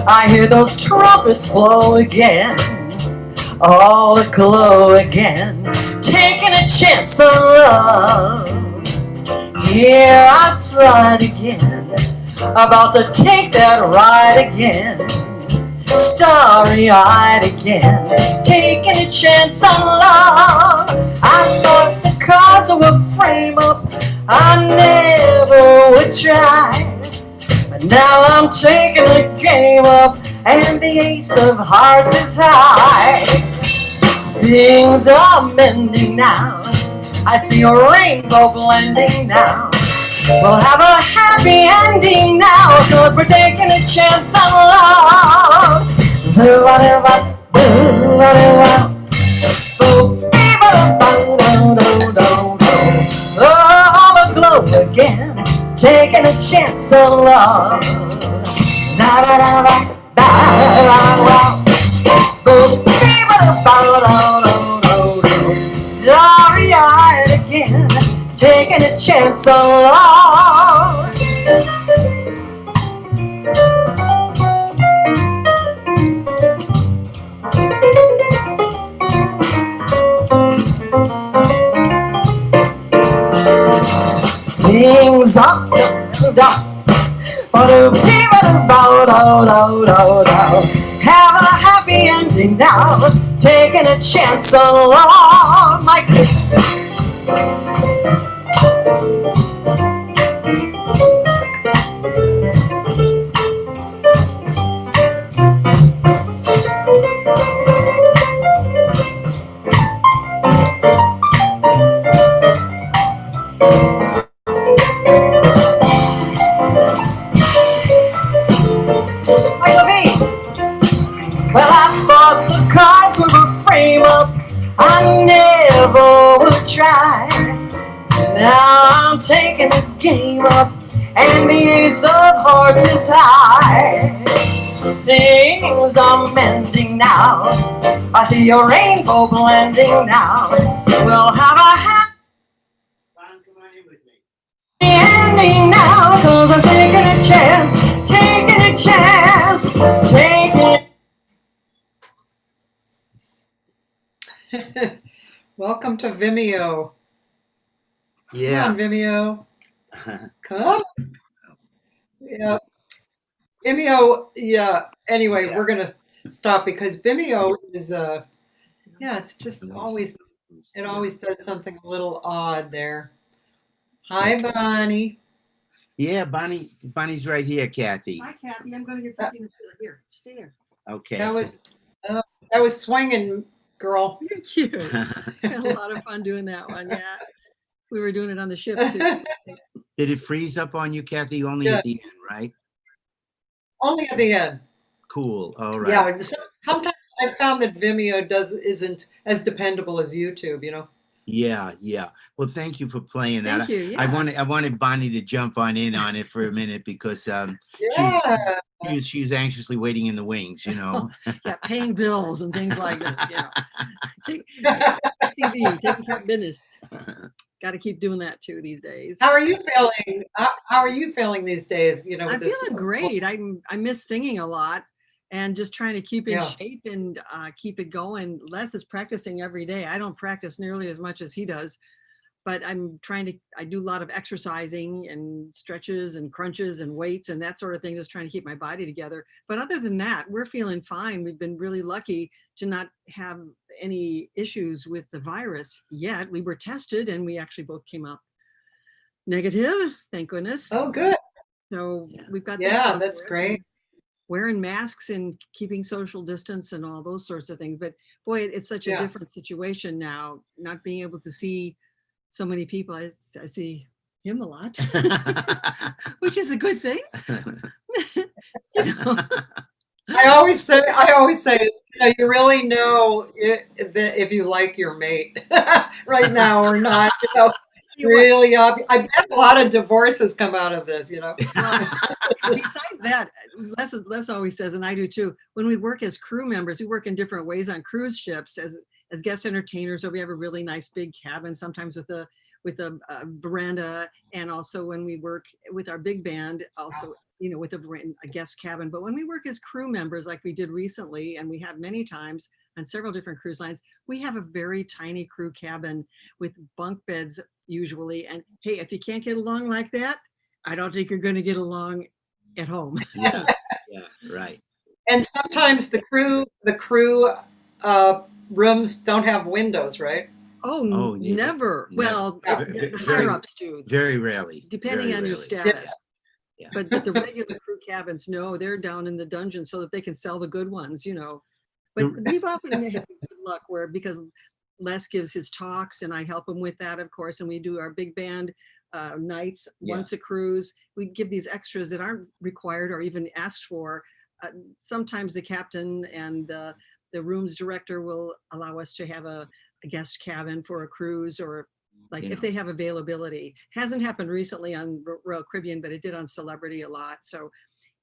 I hear those trumpets blow again, all aglow again, taking a chance on love. Here I slide again, about to take that ride again, starry-eyed again, taking a chance on love. I thought the cards were frame up, I never would try. But now I'm taking the game up, and the ace of hearts is high. Things are mending now, I see a rainbow blending now. We'll have a happy ending now, 'cause we're taking a chance on love. All aglow again, taking a chance on love. Sorry-eyed again, taking a chance on love. things up, down. Have a happy ending now, taking a chance along my Well, I thought the cards were a frame up, I never would try. Now I'm taking the game up, and the ace of hearts is high. Things are mending now, I see a rainbow blending now. We'll have a happy ending now, 'cause I'm taking a chance, taking a chance, taking Welcome to Vimeo. Yeah. Come on, Vimeo. Come. Yeah. Vimeo, yeah. Anyway, we're going to stop because Vimeo is, yeah, it's just always, it always does something a little odd there. Hi, Bonnie. Yeah, Bonnie's right here, Cathy. Hi, Cathy. I'm going to get something to feel here. Stay there. Okay. That was swinging, girl. Thank you. Had a lot of fun doing that one. Yeah, we were doing it on the ship too. Did it freeze up on you, Cathy? Only at the end, right? Only at the end. Cool. All right. Yeah. Sometimes I found that Vimeo isn't as dependable as YouTube, you know? Yeah, yeah. Well, thank you for playing that. Thank you. Yeah. I wanted Bonnie to jump on it for a minute because Yeah. she was anxiously waiting in the wings, you know. Yeah, paying bills and things like this. CV, taking care of business. Got to keep doing that too these days. How are you feeling? How are you feeling these days? You know, with I'm this, feeling great. I miss singing a lot and just trying to keep in shape and keep it going. Les is practicing every day. I don't practice nearly as much as he does, but I'm trying to, I do a lot of exercising and stretches and crunches and weights and that sort of thing, just trying to keep my body together. But other than that, we're feeling fine. We've been really lucky to not have any issues with the virus yet. We were tested and we actually both came out negative, thank goodness. Oh, good. So we've got that's great. Wearing masks and keeping social distance and all those sorts of things. But boy, it's such a different situation now, not being able to see so many people. I see him a lot, which is a good thing. You know? I always say, you know, you really know if you like your mate right now or not. You know, really obvious. I bet a lot of divorces come out of this. You know. Well, besides that, Les always says, and I do too, when we work as crew members, we work in different ways on cruise ships as guest entertainers, or we have a really nice big cabin, sometimes with a veranda, and also when we work with our big band, also, you know, with a guest cabin. But when we work as crew members, like we did recently, and we have many times on several different cruise lines, we have a very tiny crew cabin with bunk beds usually. And hey, if you can't get along like that, I don't think you're going to get along at home. Yeah, right. And sometimes the crew rooms don't have windows, right? Oh, never. Well, the higher ups do. Very rarely. Depending on your status. Yeah. But the regular crew cabins, no, they're down in the dungeon so that they can sell the good ones, you know. But we've often had good luck because Les gives his talks and I help him with that, of course, and we do our big band nights once a cruise. We give these extras that aren't required or even asked for. Sometimes the captain and the rooms director will allow us to have a guest cabin for a cruise, or like if they have availability. Hasn't happened recently on Royal Caribbean, but it did on Celebrity a lot. So,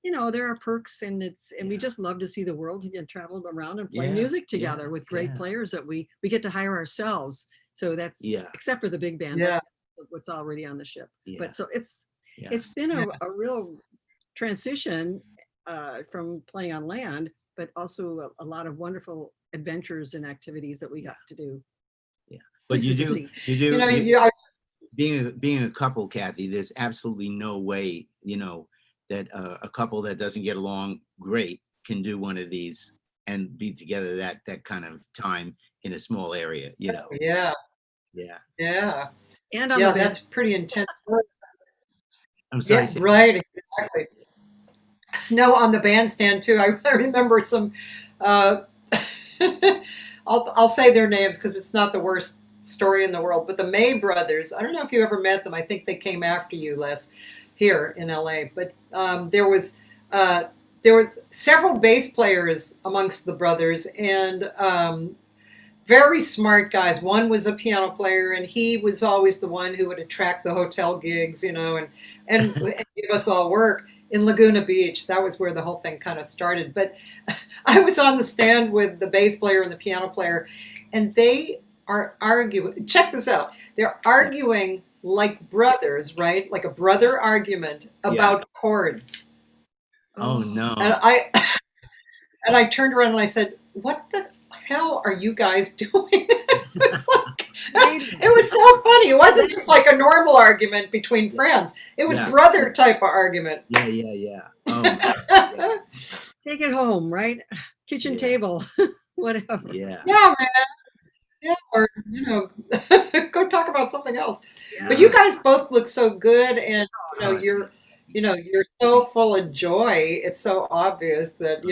you know, there are perks, and we just love to see the world and travel around and play music together with great players that we get to hire ourselves. So that's except for the big band, that's what's already on the ship. But so it's been a real transition from playing on land, but also a lot of wonderful adventures and activities that we got to do. But you do. You know, being a couple, Kathy, there's absolutely no way, that a couple that doesn't get along great can do one of these and be together that kind of time in a small area, Yeah, Yeah. yeah, And on yeah. the That's pretty intense work. I'm sorry. Yeah, right. Exactly. No, on the bandstand too. I remember some. Uh, I'll say their names because it's not the worst story in the world. But the May brothers. I don't know if you ever met them. I think they came after you, Les, here in LA. But there was several bass players amongst the brothers, and very smart guys. One was a piano player, and he was always the one who would attract the hotel gigs, and give us all work in Laguna Beach. That was where the whole thing kind of started. But I was on the stand with the bass player and the piano player, and they are arguing. Check this out. They're arguing like brothers, right? Like a brother argument about chords. Oh no. And I turned around and I said, "What the hell are you guys doing?" It was so funny. It wasn't just like a normal argument between friends. It was brother type of argument. Yeah. Oh, take it home, right? Kitchen table, whatever. Yeah, man. Yeah, or go talk about something else. Yeah. But you guys both look so good, and you're so full of joy. It's so obvious that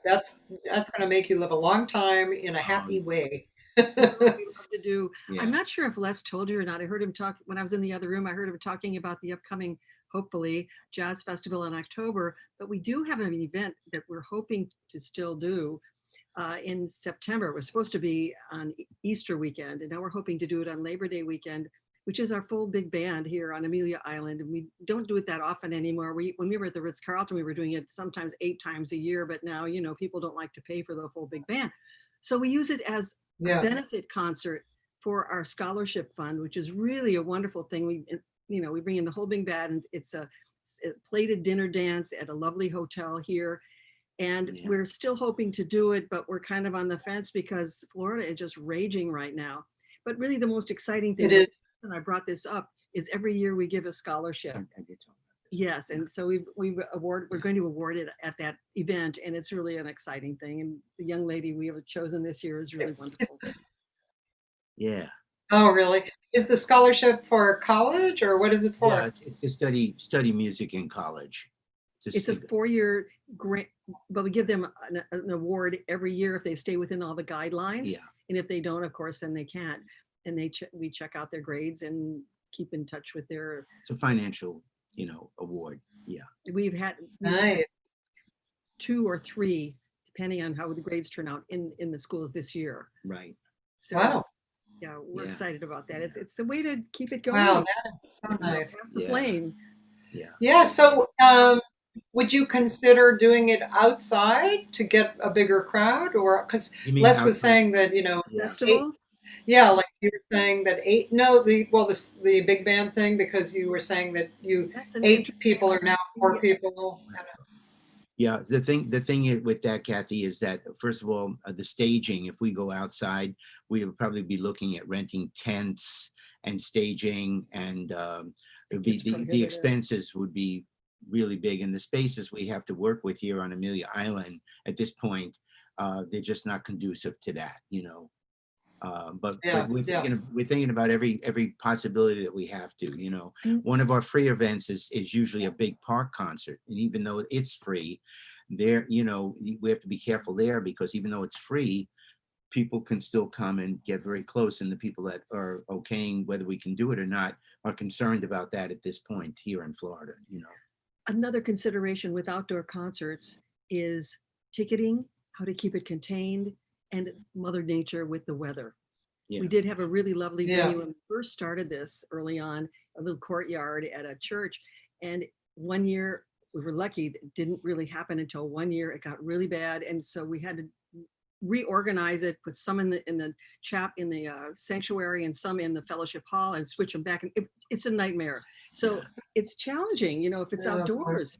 that's going to make you live a long time in a happy way. To do. I'm not sure if Les told you or not. I heard him talk when I was in the other room. I heard him talking about the upcoming, hopefully, jazz festival in October. But we do have an event that we're hoping to still do in September. It was supposed to be on Easter weekend, and now we're hoping to do it on Labor Day weekend, which is our full big band here on Amelia Island. And we don't do it that often anymore. When we were at the Ritz-Carlton, we were doing it sometimes 8 times a year, but now, people don't like to pay for the full big band. So we use it as a benefit concert for our scholarship fund, which is really a wonderful thing. We bring in the whole big band, and it's a plated dinner dance at a lovely hotel here. And we're still hoping to do it, but we're kind of on the fence because Florida is just raging right now. But really the most exciting thing, and I brought this up, is every year we give a scholarship. I did talk. Yes, and so we're going to award it at that event, and it's really an exciting thing. And the young lady we have chosen this year is really wonderful. Yeah. Oh, really? Is the scholarship for college, or what is it for? Yeah, it's to study music in college. It's a 4-year grant, but we give them an award every year if they stay within all the guidelines. Yeah. And if they don't, of course, then they can't. And we check out their grades and keep in touch with their. It's a financial, award. Yeah. We've had 2 or 3, depending on how the grades turn out in the schools this year. Right. So, wow. Yeah, we're excited about that. It's a way to keep it going. Wow, that's so nice. Pass the flame. Yeah. Yeah. So, would you consider doing it outside to get a bigger crowd, or because Les was saying that festival? Like you were saying that the big band thing, because you were saying that 8 people are now 4 people. Yeah, the thing with that, Kathy, is that first of all, the staging. If we go outside, we would probably be looking at renting tents and staging, and it would be the expenses would be really big, and the spaces we have to work with here on Amelia Island at this point, they're just not conducive to that, but we're thinking about every possibility that we have to. One of our free events is usually a big park concert, and even though it's free, there we have to be careful there, because even though it's free, people can still come and get very close, and the people that are okaying whether we can do it or not are concerned about that at this point here in Florida. Another consideration with outdoor concerts is ticketing, how to keep it contained, and Mother Nature with the weather. Yeah. We did have a really lovely venue when we first started this early on, a little courtyard at a church. And one year we were lucky, it didn't really happen until one year it got really bad. And so we had to reorganize it, put some in the sanctuary and some in the fellowship hall, and switch them back. And it's a nightmare. So it's challenging, if it's outdoors.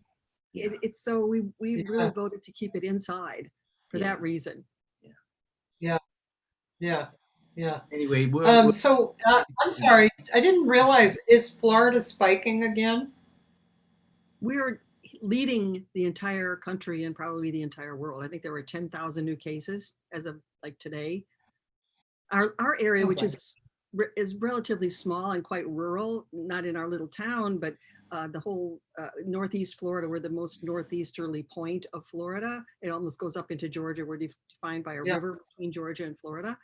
It's so we really voted to keep it inside for that reason. Yeah. Yeah. Anyway, So I'm sorry, I didn't realize, is Florida spiking again? We're leading the entire country and probably the entire world. I think there were 10,000 new cases as of like today. Our area, Oh, which my. is relatively small and quite rural, not in our little town, but the whole Northeast Florida, we're the most northeasterly point of Florida. It almost goes up into Georgia. We're defined by a Yeah. river between Georgia and Florida.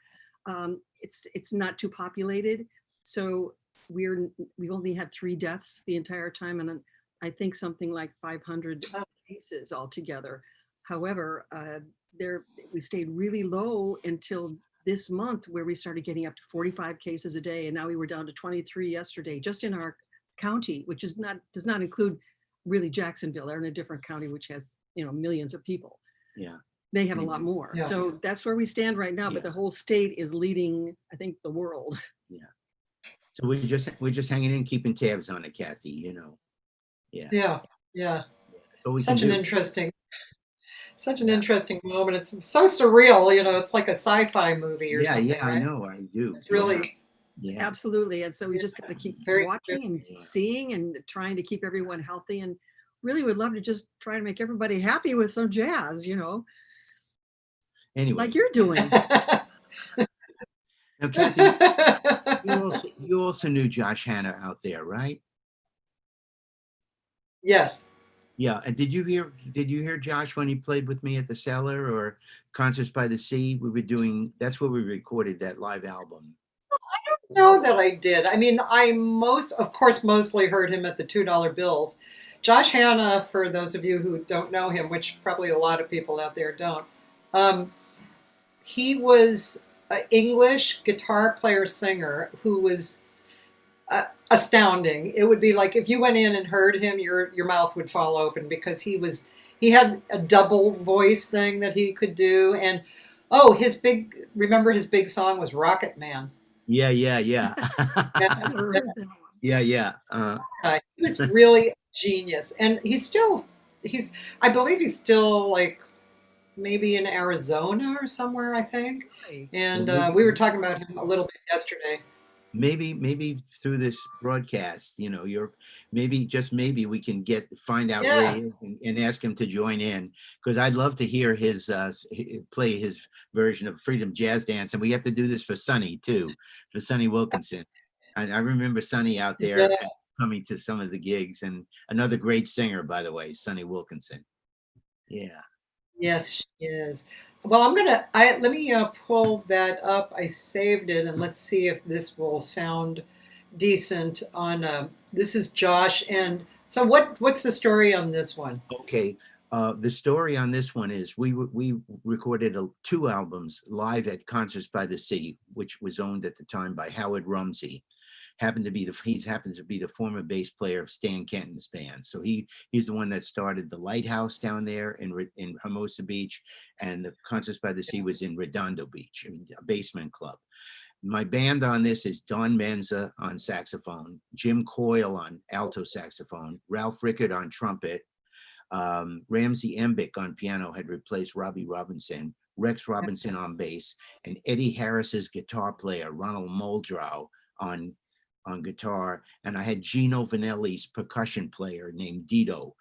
It's not too populated, so we've only had 3 deaths the entire time, and I think something like 500 cases altogether. However, we stayed really low until this month, where we started getting up to 45 cases a day, and now we were down to 23 yesterday, just in our county, which does not include really Jacksonville. They're in a different county, which has millions of people. Yeah. They have a lot more. Yeah. So that's where we stand right now. But the whole state is leading, I think, the world. Yeah. So we're just hanging in, keeping tabs on it, Cathy. Yeah. Yeah. Yeah. So we Such can an interesting moment. It's so surreal, it's like a sci-fi movie or something. Yeah, right? I know, I do. It's really, Yeah. Absolutely. And so we just got to keep Very watching and seeing and trying to keep everyone healthy, and really would love to just try to make everybody happy with some jazz, Anyway, like you're doing. now, Cathy, you also knew Josh Hanna out there, right? Yes. Yeah. And did you hear Josh when he played with me at the Cellar or Concerts by the Sea? That's where we recorded that live album. Know that I did. I mean, of course, mostly heard him at the $2 bills. Josh Hanna, for those of you who don't know him, which probably a lot of people out there don't, he was an English guitar player singer who was astounding. It would be like if you went in and heard him, your mouth would fall open, because he had a double voice thing that he could do. And remember his big song was Rocket Man. Yeah. Yeah. Yeah. He was really a genius, and I believe he's still like maybe in Arizona or somewhere, I think. And we were talking about him a little bit yesterday. Maybe through this broadcast, maybe we can find out where he is and ask him to join in, because I'd love to hear play his version of Freedom Jazz Dance, and we have to do this for Sonny too, for Sonny Wilkinson. I remember Sonny out there coming to some of the gigs, and another great singer, by the way, Sonny Wilkinson. Yeah. Yes, she is. Well, let me pull that up. I saved it, and let's see if this will sound decent on, this is Josh. And so what's the story on this one? Okay. The story on this one is we recorded 2 albums live at Concerts by the Sea, which was owned at the time by Howard Rumsey. He happens to be the former bass player of Stan Kenton's band. So he's the one that started the Lighthouse down there in Hermosa Beach, and the Concerts by the Sea was in Redondo Beach, a basement club. My band on this is Don Menza on saxophone, Jim Coyle on alto saxophone, Ralph Rickard on trumpet, Ramsey Embick on piano had replaced Robbie Robinson, Rex Robinson on bass, and Eddie Harris's guitar player, Ronald Muldrow, on guitar. And I had Gino Vanelli's percussion player named Dito.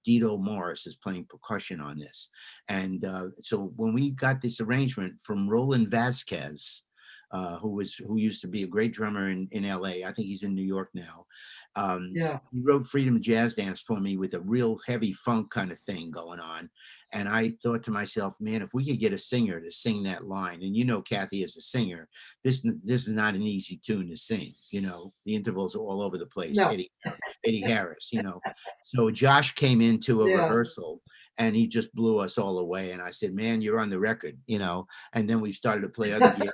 Dito Morris is playing percussion on this. And so when we got this arrangement from Roland Vasquez, who used to be a great drummer in LA. I think he's in New York now. He wrote Freedom Jazz Dance for me with a real heavy funk kind of thing going on. And I thought to myself, man, if we could get a singer to sing that line, and Cathy is a singer, this is not an easy tune to sing. The intervals are all over the place. No. Eddie Harris, So Josh came into a rehearsal, and he just blew us all away. And I said, man, you're on the record, and then we started to play other gigs.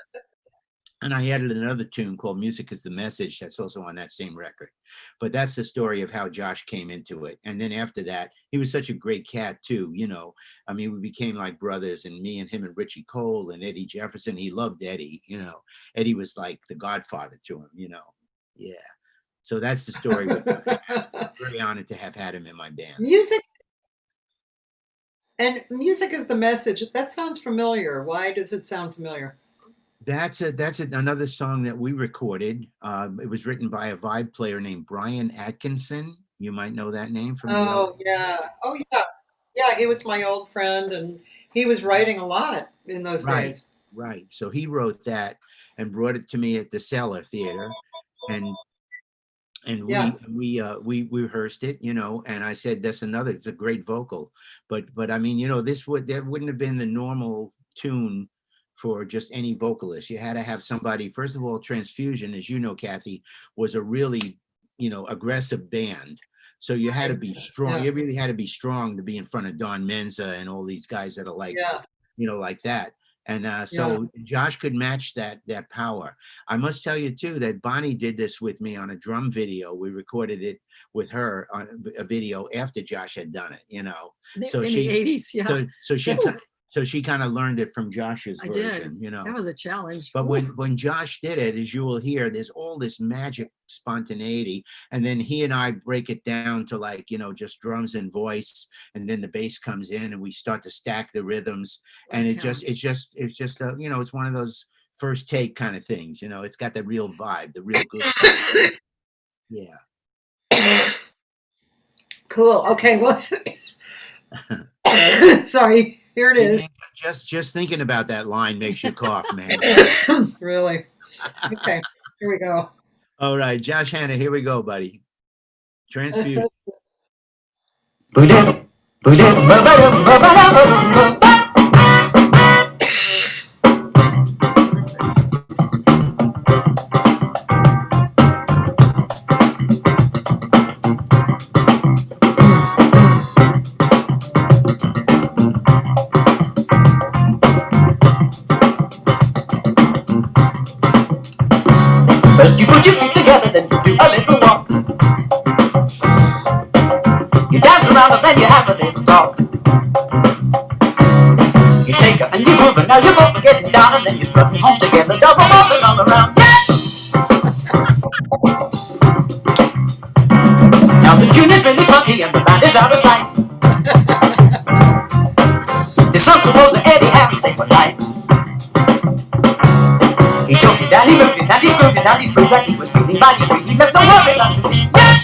And I added another tune called Music is the Message that's also on that same record. But that's the story of how Josh came into it. And then after that, he was such a great cat too, I mean, we became like brothers, and me and him and Richie Cole and Eddie Jefferson, he loved Eddie, Eddie was like the godfather to him, Yeah. So that's the story. I'm very honored to have had him in my band. Music is the Message. That sounds familiar. Why does it sound familiar? That's another song that we recorded. It was written by a vibe player named Brian Atkinson. You might know that name from the Oh yeah. Oh yeah. Yeah, he was my old friend, and he was writing a lot in those Right, days. right. So he wrote that and brought it to me at the Cellar Theater, and Yeah. we rehearsed it, and I said that's another. It's a great vocal, but I mean, that wouldn't have been the normal tune for just any vocalist. You had to have somebody. First of all, Transfusion, as you know, Kathy, was a really aggressive band. So you had to be strong. Yeah. You really had to be strong to be in front of Don Menza and all these guys that are like, Yeah. like that. And so Josh could match that power. I must tell you too that Bonnie did this with me on a drum video. We recorded it with her on a video after Josh had done it. So in she, the 80s, yeah. so she kind of learned it from Josh's I version. did. That was a challenge. But when Josh did it, as you will hear, there's all this magic spontaneity, and then he and I break it down to just drums and voice, and then the bass comes in, and we start to stack the rhythms, and it's one of those first take kind of things. It's got the real vibe, the real good vibe. Yeah. Cool. Okay. Well, sorry. Here it is. Just thinking about that line makes you cough, man. Really? Okay. Here we go. All right, Josh Hanna, here we go, buddy. Transfusion. First you put your feet together, then you do a little walk. You dance around and then you have a little talk. You take her and you move her, now you're both getting down, and then you're strutting home together, double bumping all around. Yes! Now the tune is really funky and the band is out of sight. The song's composer Eddie Harris, say what night. He took it down, he moved it, and he grooved it, and he proved that he was feeling mighty free. He left no worry underneath. Yes!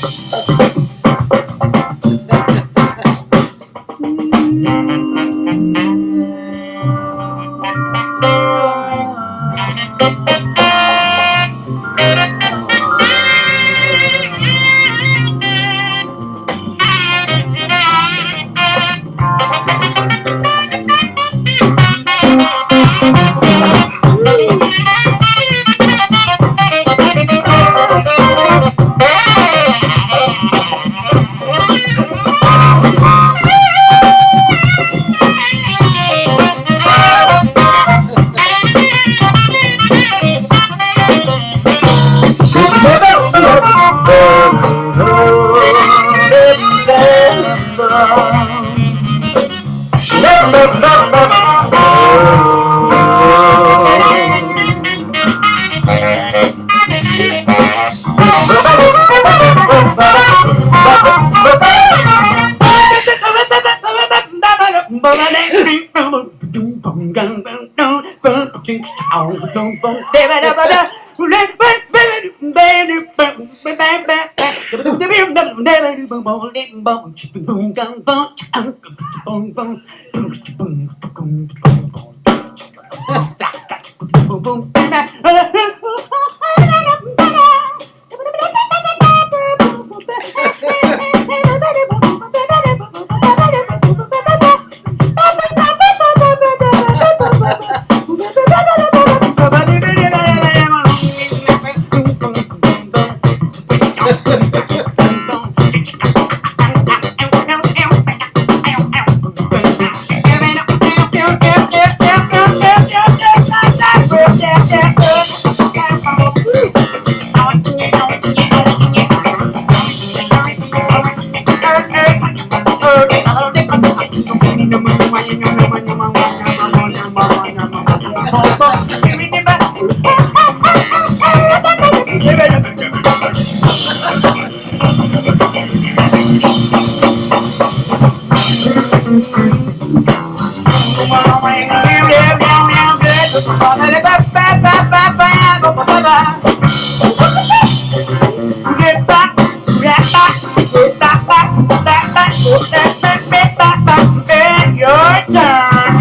Your turn.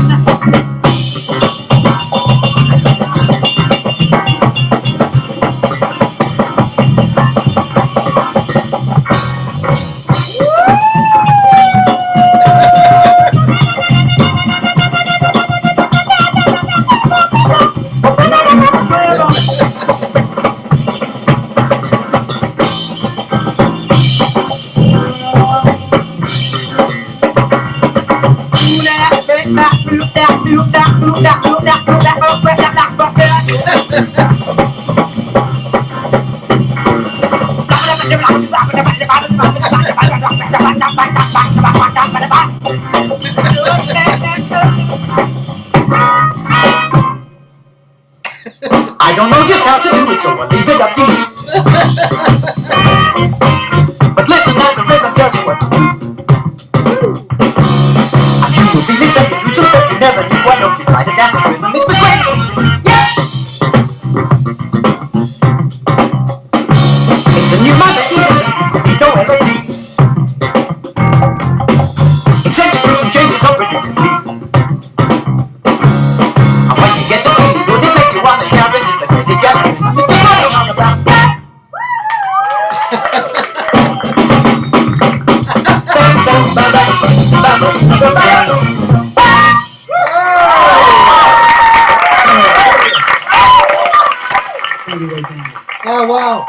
I don't know just how to do it, so I'll leave it up to you. But listen as the rhythm tells you what to do. And you will feel excited, do some stuff you never knew. Why don't you try to dance the rhythm? It's the greatest thing to do. Yeah! It's a new mother here, you know LSD. Except you do some changes unpredictably. And when you get to feeling good, it makes you want to shout, this is the greatest jam in the Mr. Smiling on the ground. Yeah! Oh wow.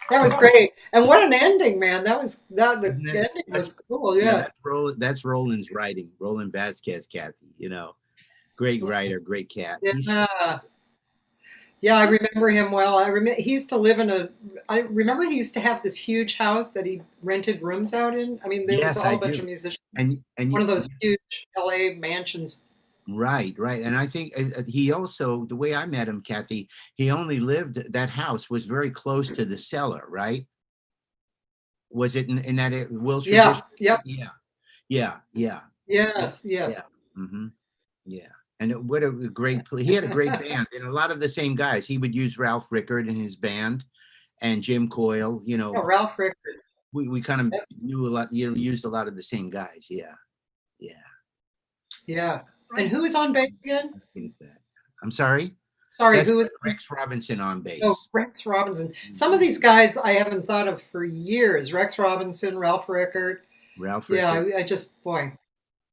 That was great. And what an ending, man. The ending was cool. Yeah. That's Roland's writing. Roland Vasquez, Cathy, great writer, great cat. Yeah. Yeah, I remember him well. He used to live I remember he used to have this huge house that he rented rooms out in. I mean, there was a whole bunch of musicians. And one of those huge LA mansions. Right. And I think he also, the way I met him, Cathy, he only lived, that house was very close to the cellar, right? Was it in that Wilshire? Yeah. Yep. Yeah. Yes. Yeah. Mm-hmm. Yeah. And what a great, he had a great band, and a lot of the same guys. He would use Ralph Rickard in his band, and Jim Coyle, Oh, Ralph Rickard. We kind of knew a lot, used a lot of the same guys. Yeah. And who was on bass again? I'm sorry? Sorry, who was Rex Robinson on bass? Oh, Rex Robinson. Some of these guys I haven't thought of for years. Rex Robinson, Ralph Rickard. Yeah, I just, boy.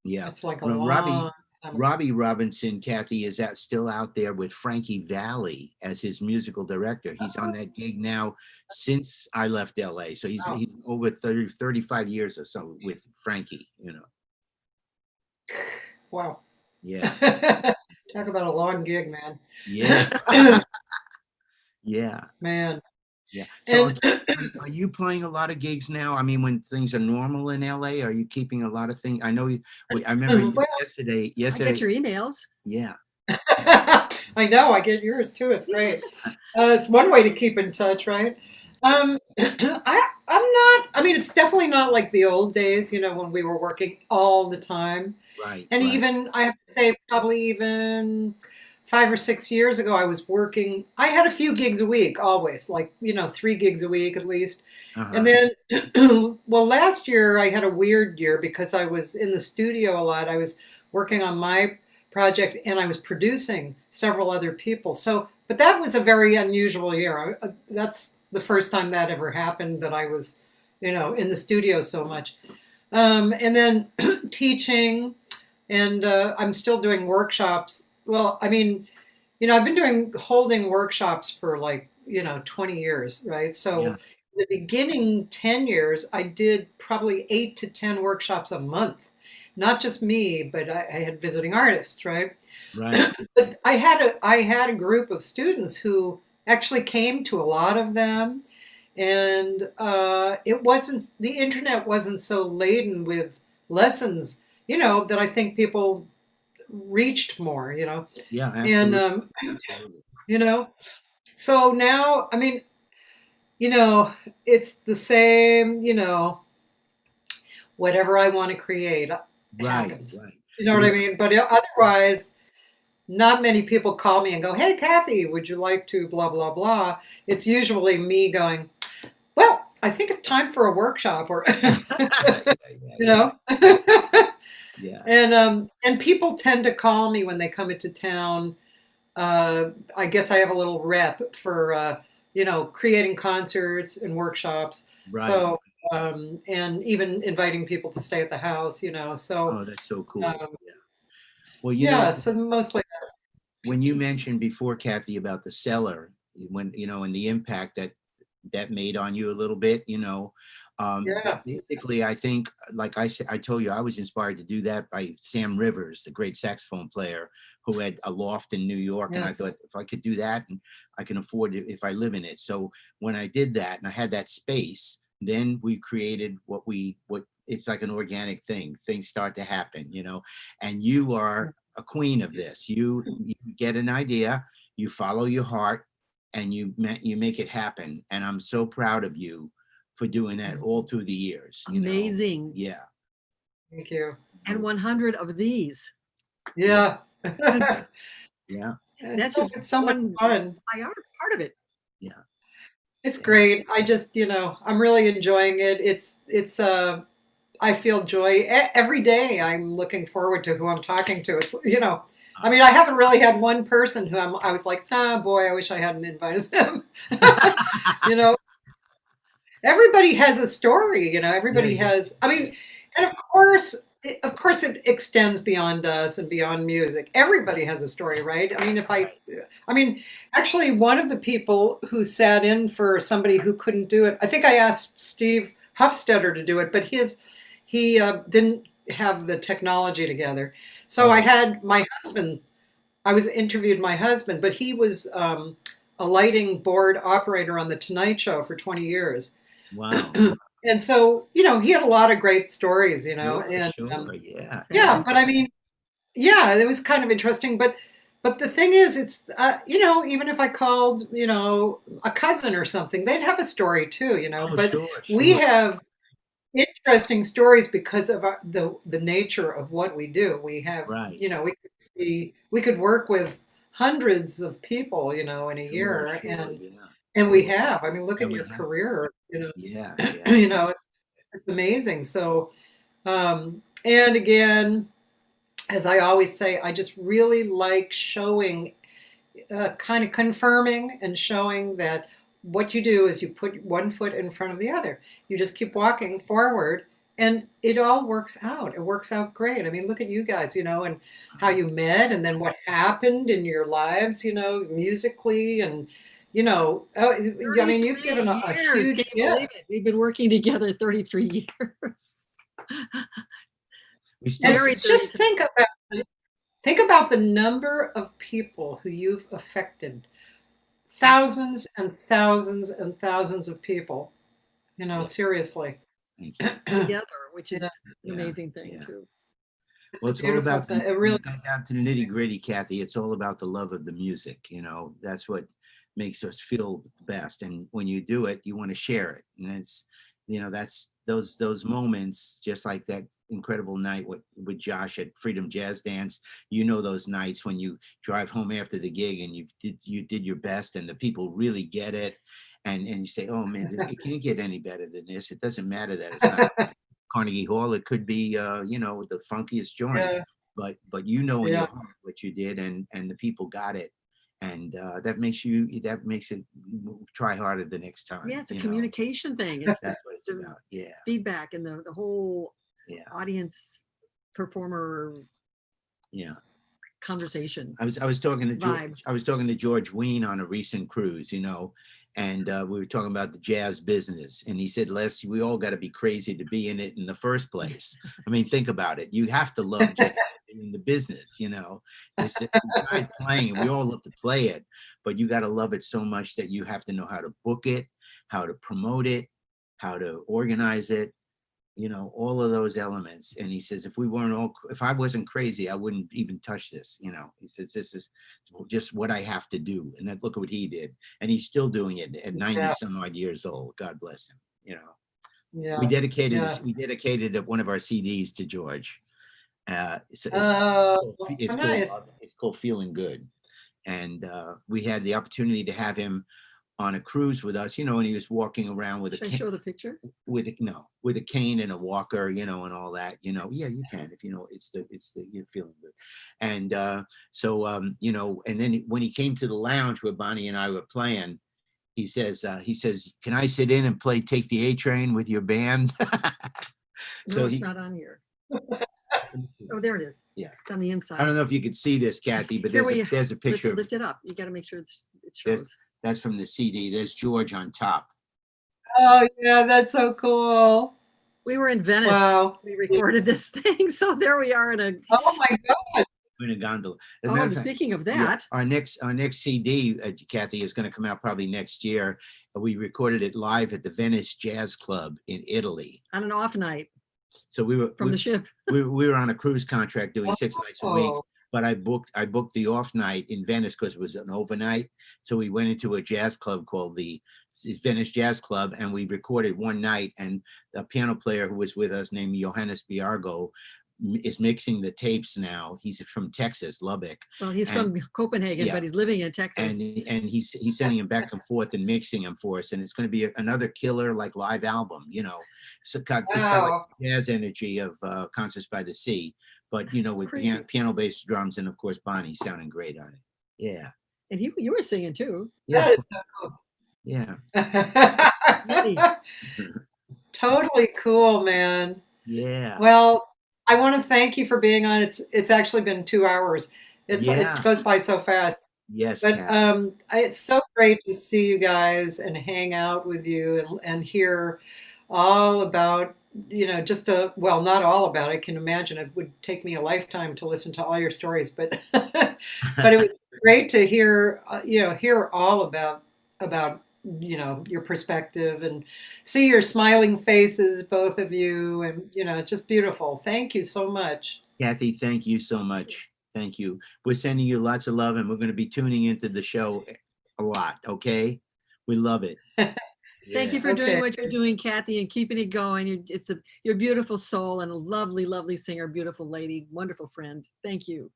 Yeah. It's like a long Robbie Robinson, Cathy, is still out there with Frankie Valli as his musical director. He's on that gig now since I left LA. So he's over 35 years or so with Frankie, Wow. Yeah. Talk about a long gig, man. Yeah. Yeah. Man. Yeah. So are you playing a lot of gigs now? I mean, when things are normal in LA, are you keeping a lot of things? I know I remember yesterday. I get your emails. Yeah. I know, I get yours too. It's great. It's one way to keep in touch, right? I'm not, I mean, it's definitely not like the old days, when we were working all the time. Right. And even, I have to say, probably even 5 or 6 years ago, I was working, I had a few gigs a week, always, like, 3 gigs a week at least. And then, well, last year I had a weird year because I was in the studio a lot. I was working on my project and I was producing several other people. So, but that was a very unusual year. That's the first time that ever happened, that I was, in the studio so much. And then teaching, and I'm still doing workshops. Well, I mean, I've been holding workshops for 20 years, right? So in the beginning 10 years, I did probably 8 to 10 workshops a month. Not just me, but I had visiting artists, right? Right. But I had a group of students who actually came to a lot of them, and the internet wasn't so laden with lessons, that I think people reached more, Yeah. Absolutely. And so now, I mean, it's the same, whatever I want to create happens. Right. You know what I mean? But otherwise, not many people call me and go, "Hey, Cathy, would you like to blah, blah, blah?" It's usually me going, "Well, I think it's time for a workshop or, Yeah, you know? yeah. And people tend to call me when they come into town. I guess I have a little rep for, creating concerts and workshops. Right. So, and even inviting people to stay at the house, so, Oh, that's so cool. um, Yeah. Well, yeah, so mostly that's, when you mentioned before, Kathy, about the cellar, when, and the impact that made on you a little bit, yeah, basically, I think, like I said, I told you, I was inspired to do that by Sam Rivers, the great saxophone player who had a loft in New York. And yeah. I thought, if I could do that, and I can afford it if I live in it. So when I did that and I had that space, then we created what it's like an organic thing. Things start to happen, and you are a queen of this. You get an idea, you follow your heart, and you make it happen. And I'm so proud of you for doing that all through the years. Amazing. Yeah. Thank you. And 100 of these. Yeah. Yeah. That's just It's so much one fun. part of it. Yeah. It's great. I just, I'm really enjoying it. I feel joy every day. I'm looking forward to who I'm talking to. It's, I mean, I haven't really had one person who I was like, oh boy, I wish I hadn't invited them. you know, Everybody has a story, everybody Yeah. has, I mean, and of course it extends beyond us and beyond music. Everybody has a story, right? I mean, actually one of the people who sat in for somebody who couldn't do it, I think I asked Steve Hofstetter to do it, but he didn't have the technology together. So I had my husband, I was interviewed my husband, but he was a lighting board operator on the Tonight Show for 20 years. Wow. And so, he had a lot of great stories, Sure, and sure. Yeah. yeah, but I mean, yeah, it was kind of interesting. But the thing is, it's even if I called, a cousin or something, they'd have a story too, Oh, But sure, we sure. have interesting stories because of the nature of what we do. We have, Right. we could work with hundreds of people, in a Sure, year, sure. Yeah. and we have. I mean, look And at we your have. career, Yeah. Yeah. it's amazing. So, and again, as I always say, I just really like showing, kind of confirming and showing that what you do is you put one foot in front of the other. You just keep walking forward and it all works out. It works out great. I mean, look at you guys, and how you met and then what happened in your lives, musically and, I mean, you've 33 given a years. huge, Can you believe it? We've been working together 33 years. We still and Married just 33. think about the number of people who you've affected. Thousands and thousands and thousands of people, Yeah. seriously. Thank you. Together, which is Yeah. an amazing thing Yeah. too. It's Well, a it's all beautiful about thing. It when really it comes down to the nitty gritty, Kathy. It's all about the love of the music. That's what makes us feel best. And when you do it, you want to share it. And it's, that's those moments, just like that incredible night with Josh at Freedom Jazz Dance. Those nights when you drive home after the gig and you did your best, and the people really get it, and you say, oh man, it can't get any better than this. It doesn't matter that it's not Carnegie Hall. It could be, the funkiest joint, yeah, but in your yeah. heart what you did, and the people got it, and that makes it try harder the next time. Yeah, it's a communication thing. It's That's what it's the about. Yeah, feedback and the whole yeah, audience performer yeah. conversation. I was talking to Vibe. George Wein on a recent cruise, and we were talking about the jazz business, and he said, Les, we all got to be crazy to be in it in the first place. I mean, think about it. You have to love jazz in the business, It's besides playing, and we all love to play it, but you got to love it so much that you have to know how to book it, how to promote it, how to organize it, all of those elements. And he says, if I wasn't crazy, I wouldn't even touch this. He says, this is just what I have to do. And then look at what he did. And he's still doing it at 90 Yeah. some odd years old. God bless him. Yeah. We dedicated Yeah. one of our CDs to George. It's nice. called Feeling Good. And we had the opportunity to have him on a cruise with us, and he was walking around with a Should I cane, show the picture? with a cane and a walker, and all that, yeah, you can, if you're feeling good. And so and then when he came to the lounge where Bonnie and I were playing, he says, can I sit in and play Take the A Train with your band? No, it's not on here. Oh, there it is. Yeah. It's on the inside. I don't know if you could see this, Kathy, but there's a picture. Lift it up. You got to make sure it shows. That's from the CD. There's George on top. Oh yeah, that's so cool. We were in Venice. Wow. We recorded this thing, so there we are in a. Oh my God. In a gondola. Thinking of that. Our next CD, Kathy, is going to come out probably next year. We recorded it live at the Venice Jazz Club in Italy On an off night. So we were from the ship. We were on a cruise contract doing 6 nights a week. But I booked the off night in Venice because it was an overnight. So we went into a jazz club called the Venice Jazz Club, and we recorded one night. And a piano player who was with us named Johannes Biargo is mixing the tapes now. He's from Texas, Lubbock. Well, he's from Copenhagen, but he's living in Texas. And he's sending him back and forth and mixing them for us. And it's going to be another killer like live album, So it's got like jazz energy of Concerts by the Sea. But with piano, bass, drums, and of course Bonnie sounding great on it. Yeah. And you were singing too. Yeah. Yeah. Totally cool, man. Yeah. Well, I want to thank you for being on. It's actually been 2 hours. It goes by so fast. Yes. But it's so great to see you guys and hang out with you and hear all about, well, not all about, I can imagine it would take me a lifetime to listen to all your stories, but but it was great to hear all about your perspective and see your smiling faces, both of you, and just beautiful. Thank you so much. Cathy, thank you so much. Thank you. We're sending you lots of love, and we're going to be tuning into the show a lot. Okay, we love it. Thank you for doing what you're doing, Cathy, and keeping it going. You're a beautiful soul and a lovely, lovely singer, beautiful lady, wonderful friend. Thank you.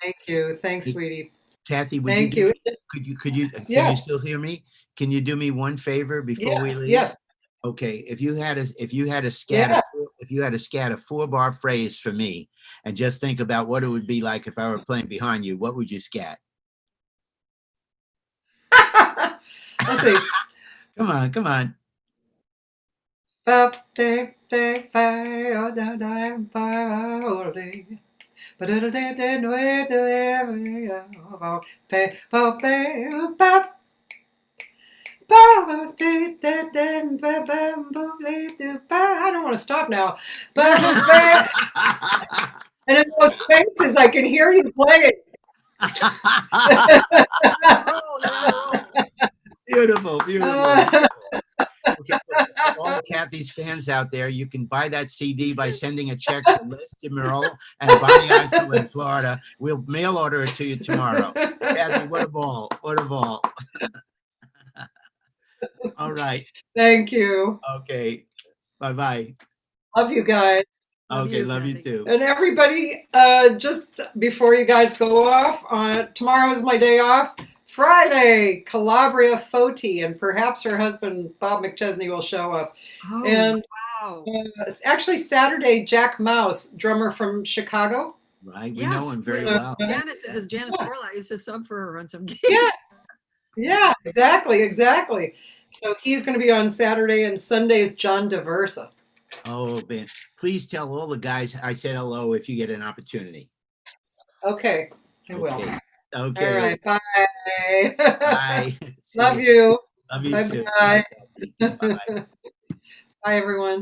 Thank you. Thanks, sweetie. Kathy, thank you. Can you still hear me? Can you do me one favor before we leave? Yes. Okay. If you had a scat a 4-bar phrase for me, and just think about what it would be like if I were playing behind you, what would you scat? Let's see. Come on. I don't want to stop now. And in those spaces, I can hear you playing. Beautiful. Okay, for all Cathy's fans out there, you can buy that CD by sending a check to Les DeMerle and Bonnie Isel in Florida. We'll mail order it to you tomorrow. Cathy, what a ball. All right. Thank you. Okay. Bye-bye. Love you guys. Okay, love you too. And everybody, just before you guys go off, tomorrow is my day off. Friday, Calabria Foti, and perhaps her husband, Bob McChesney, will show up. Oh, and wow. Actually, Saturday, Jack Mouse, drummer from Chicago. Right, we know him very well. Janice Corley used to sub for her on some gigs. Yeah, exactly. So he's going to be on Saturday, and Sunday's John DeVersa. Oh, man. Please tell all the guys I said hello if you get an opportunity. Okay, I will. Okay. All right, bye. Bye. Love you. Love you Bye. too. Bye. Bye. Bye, everyone.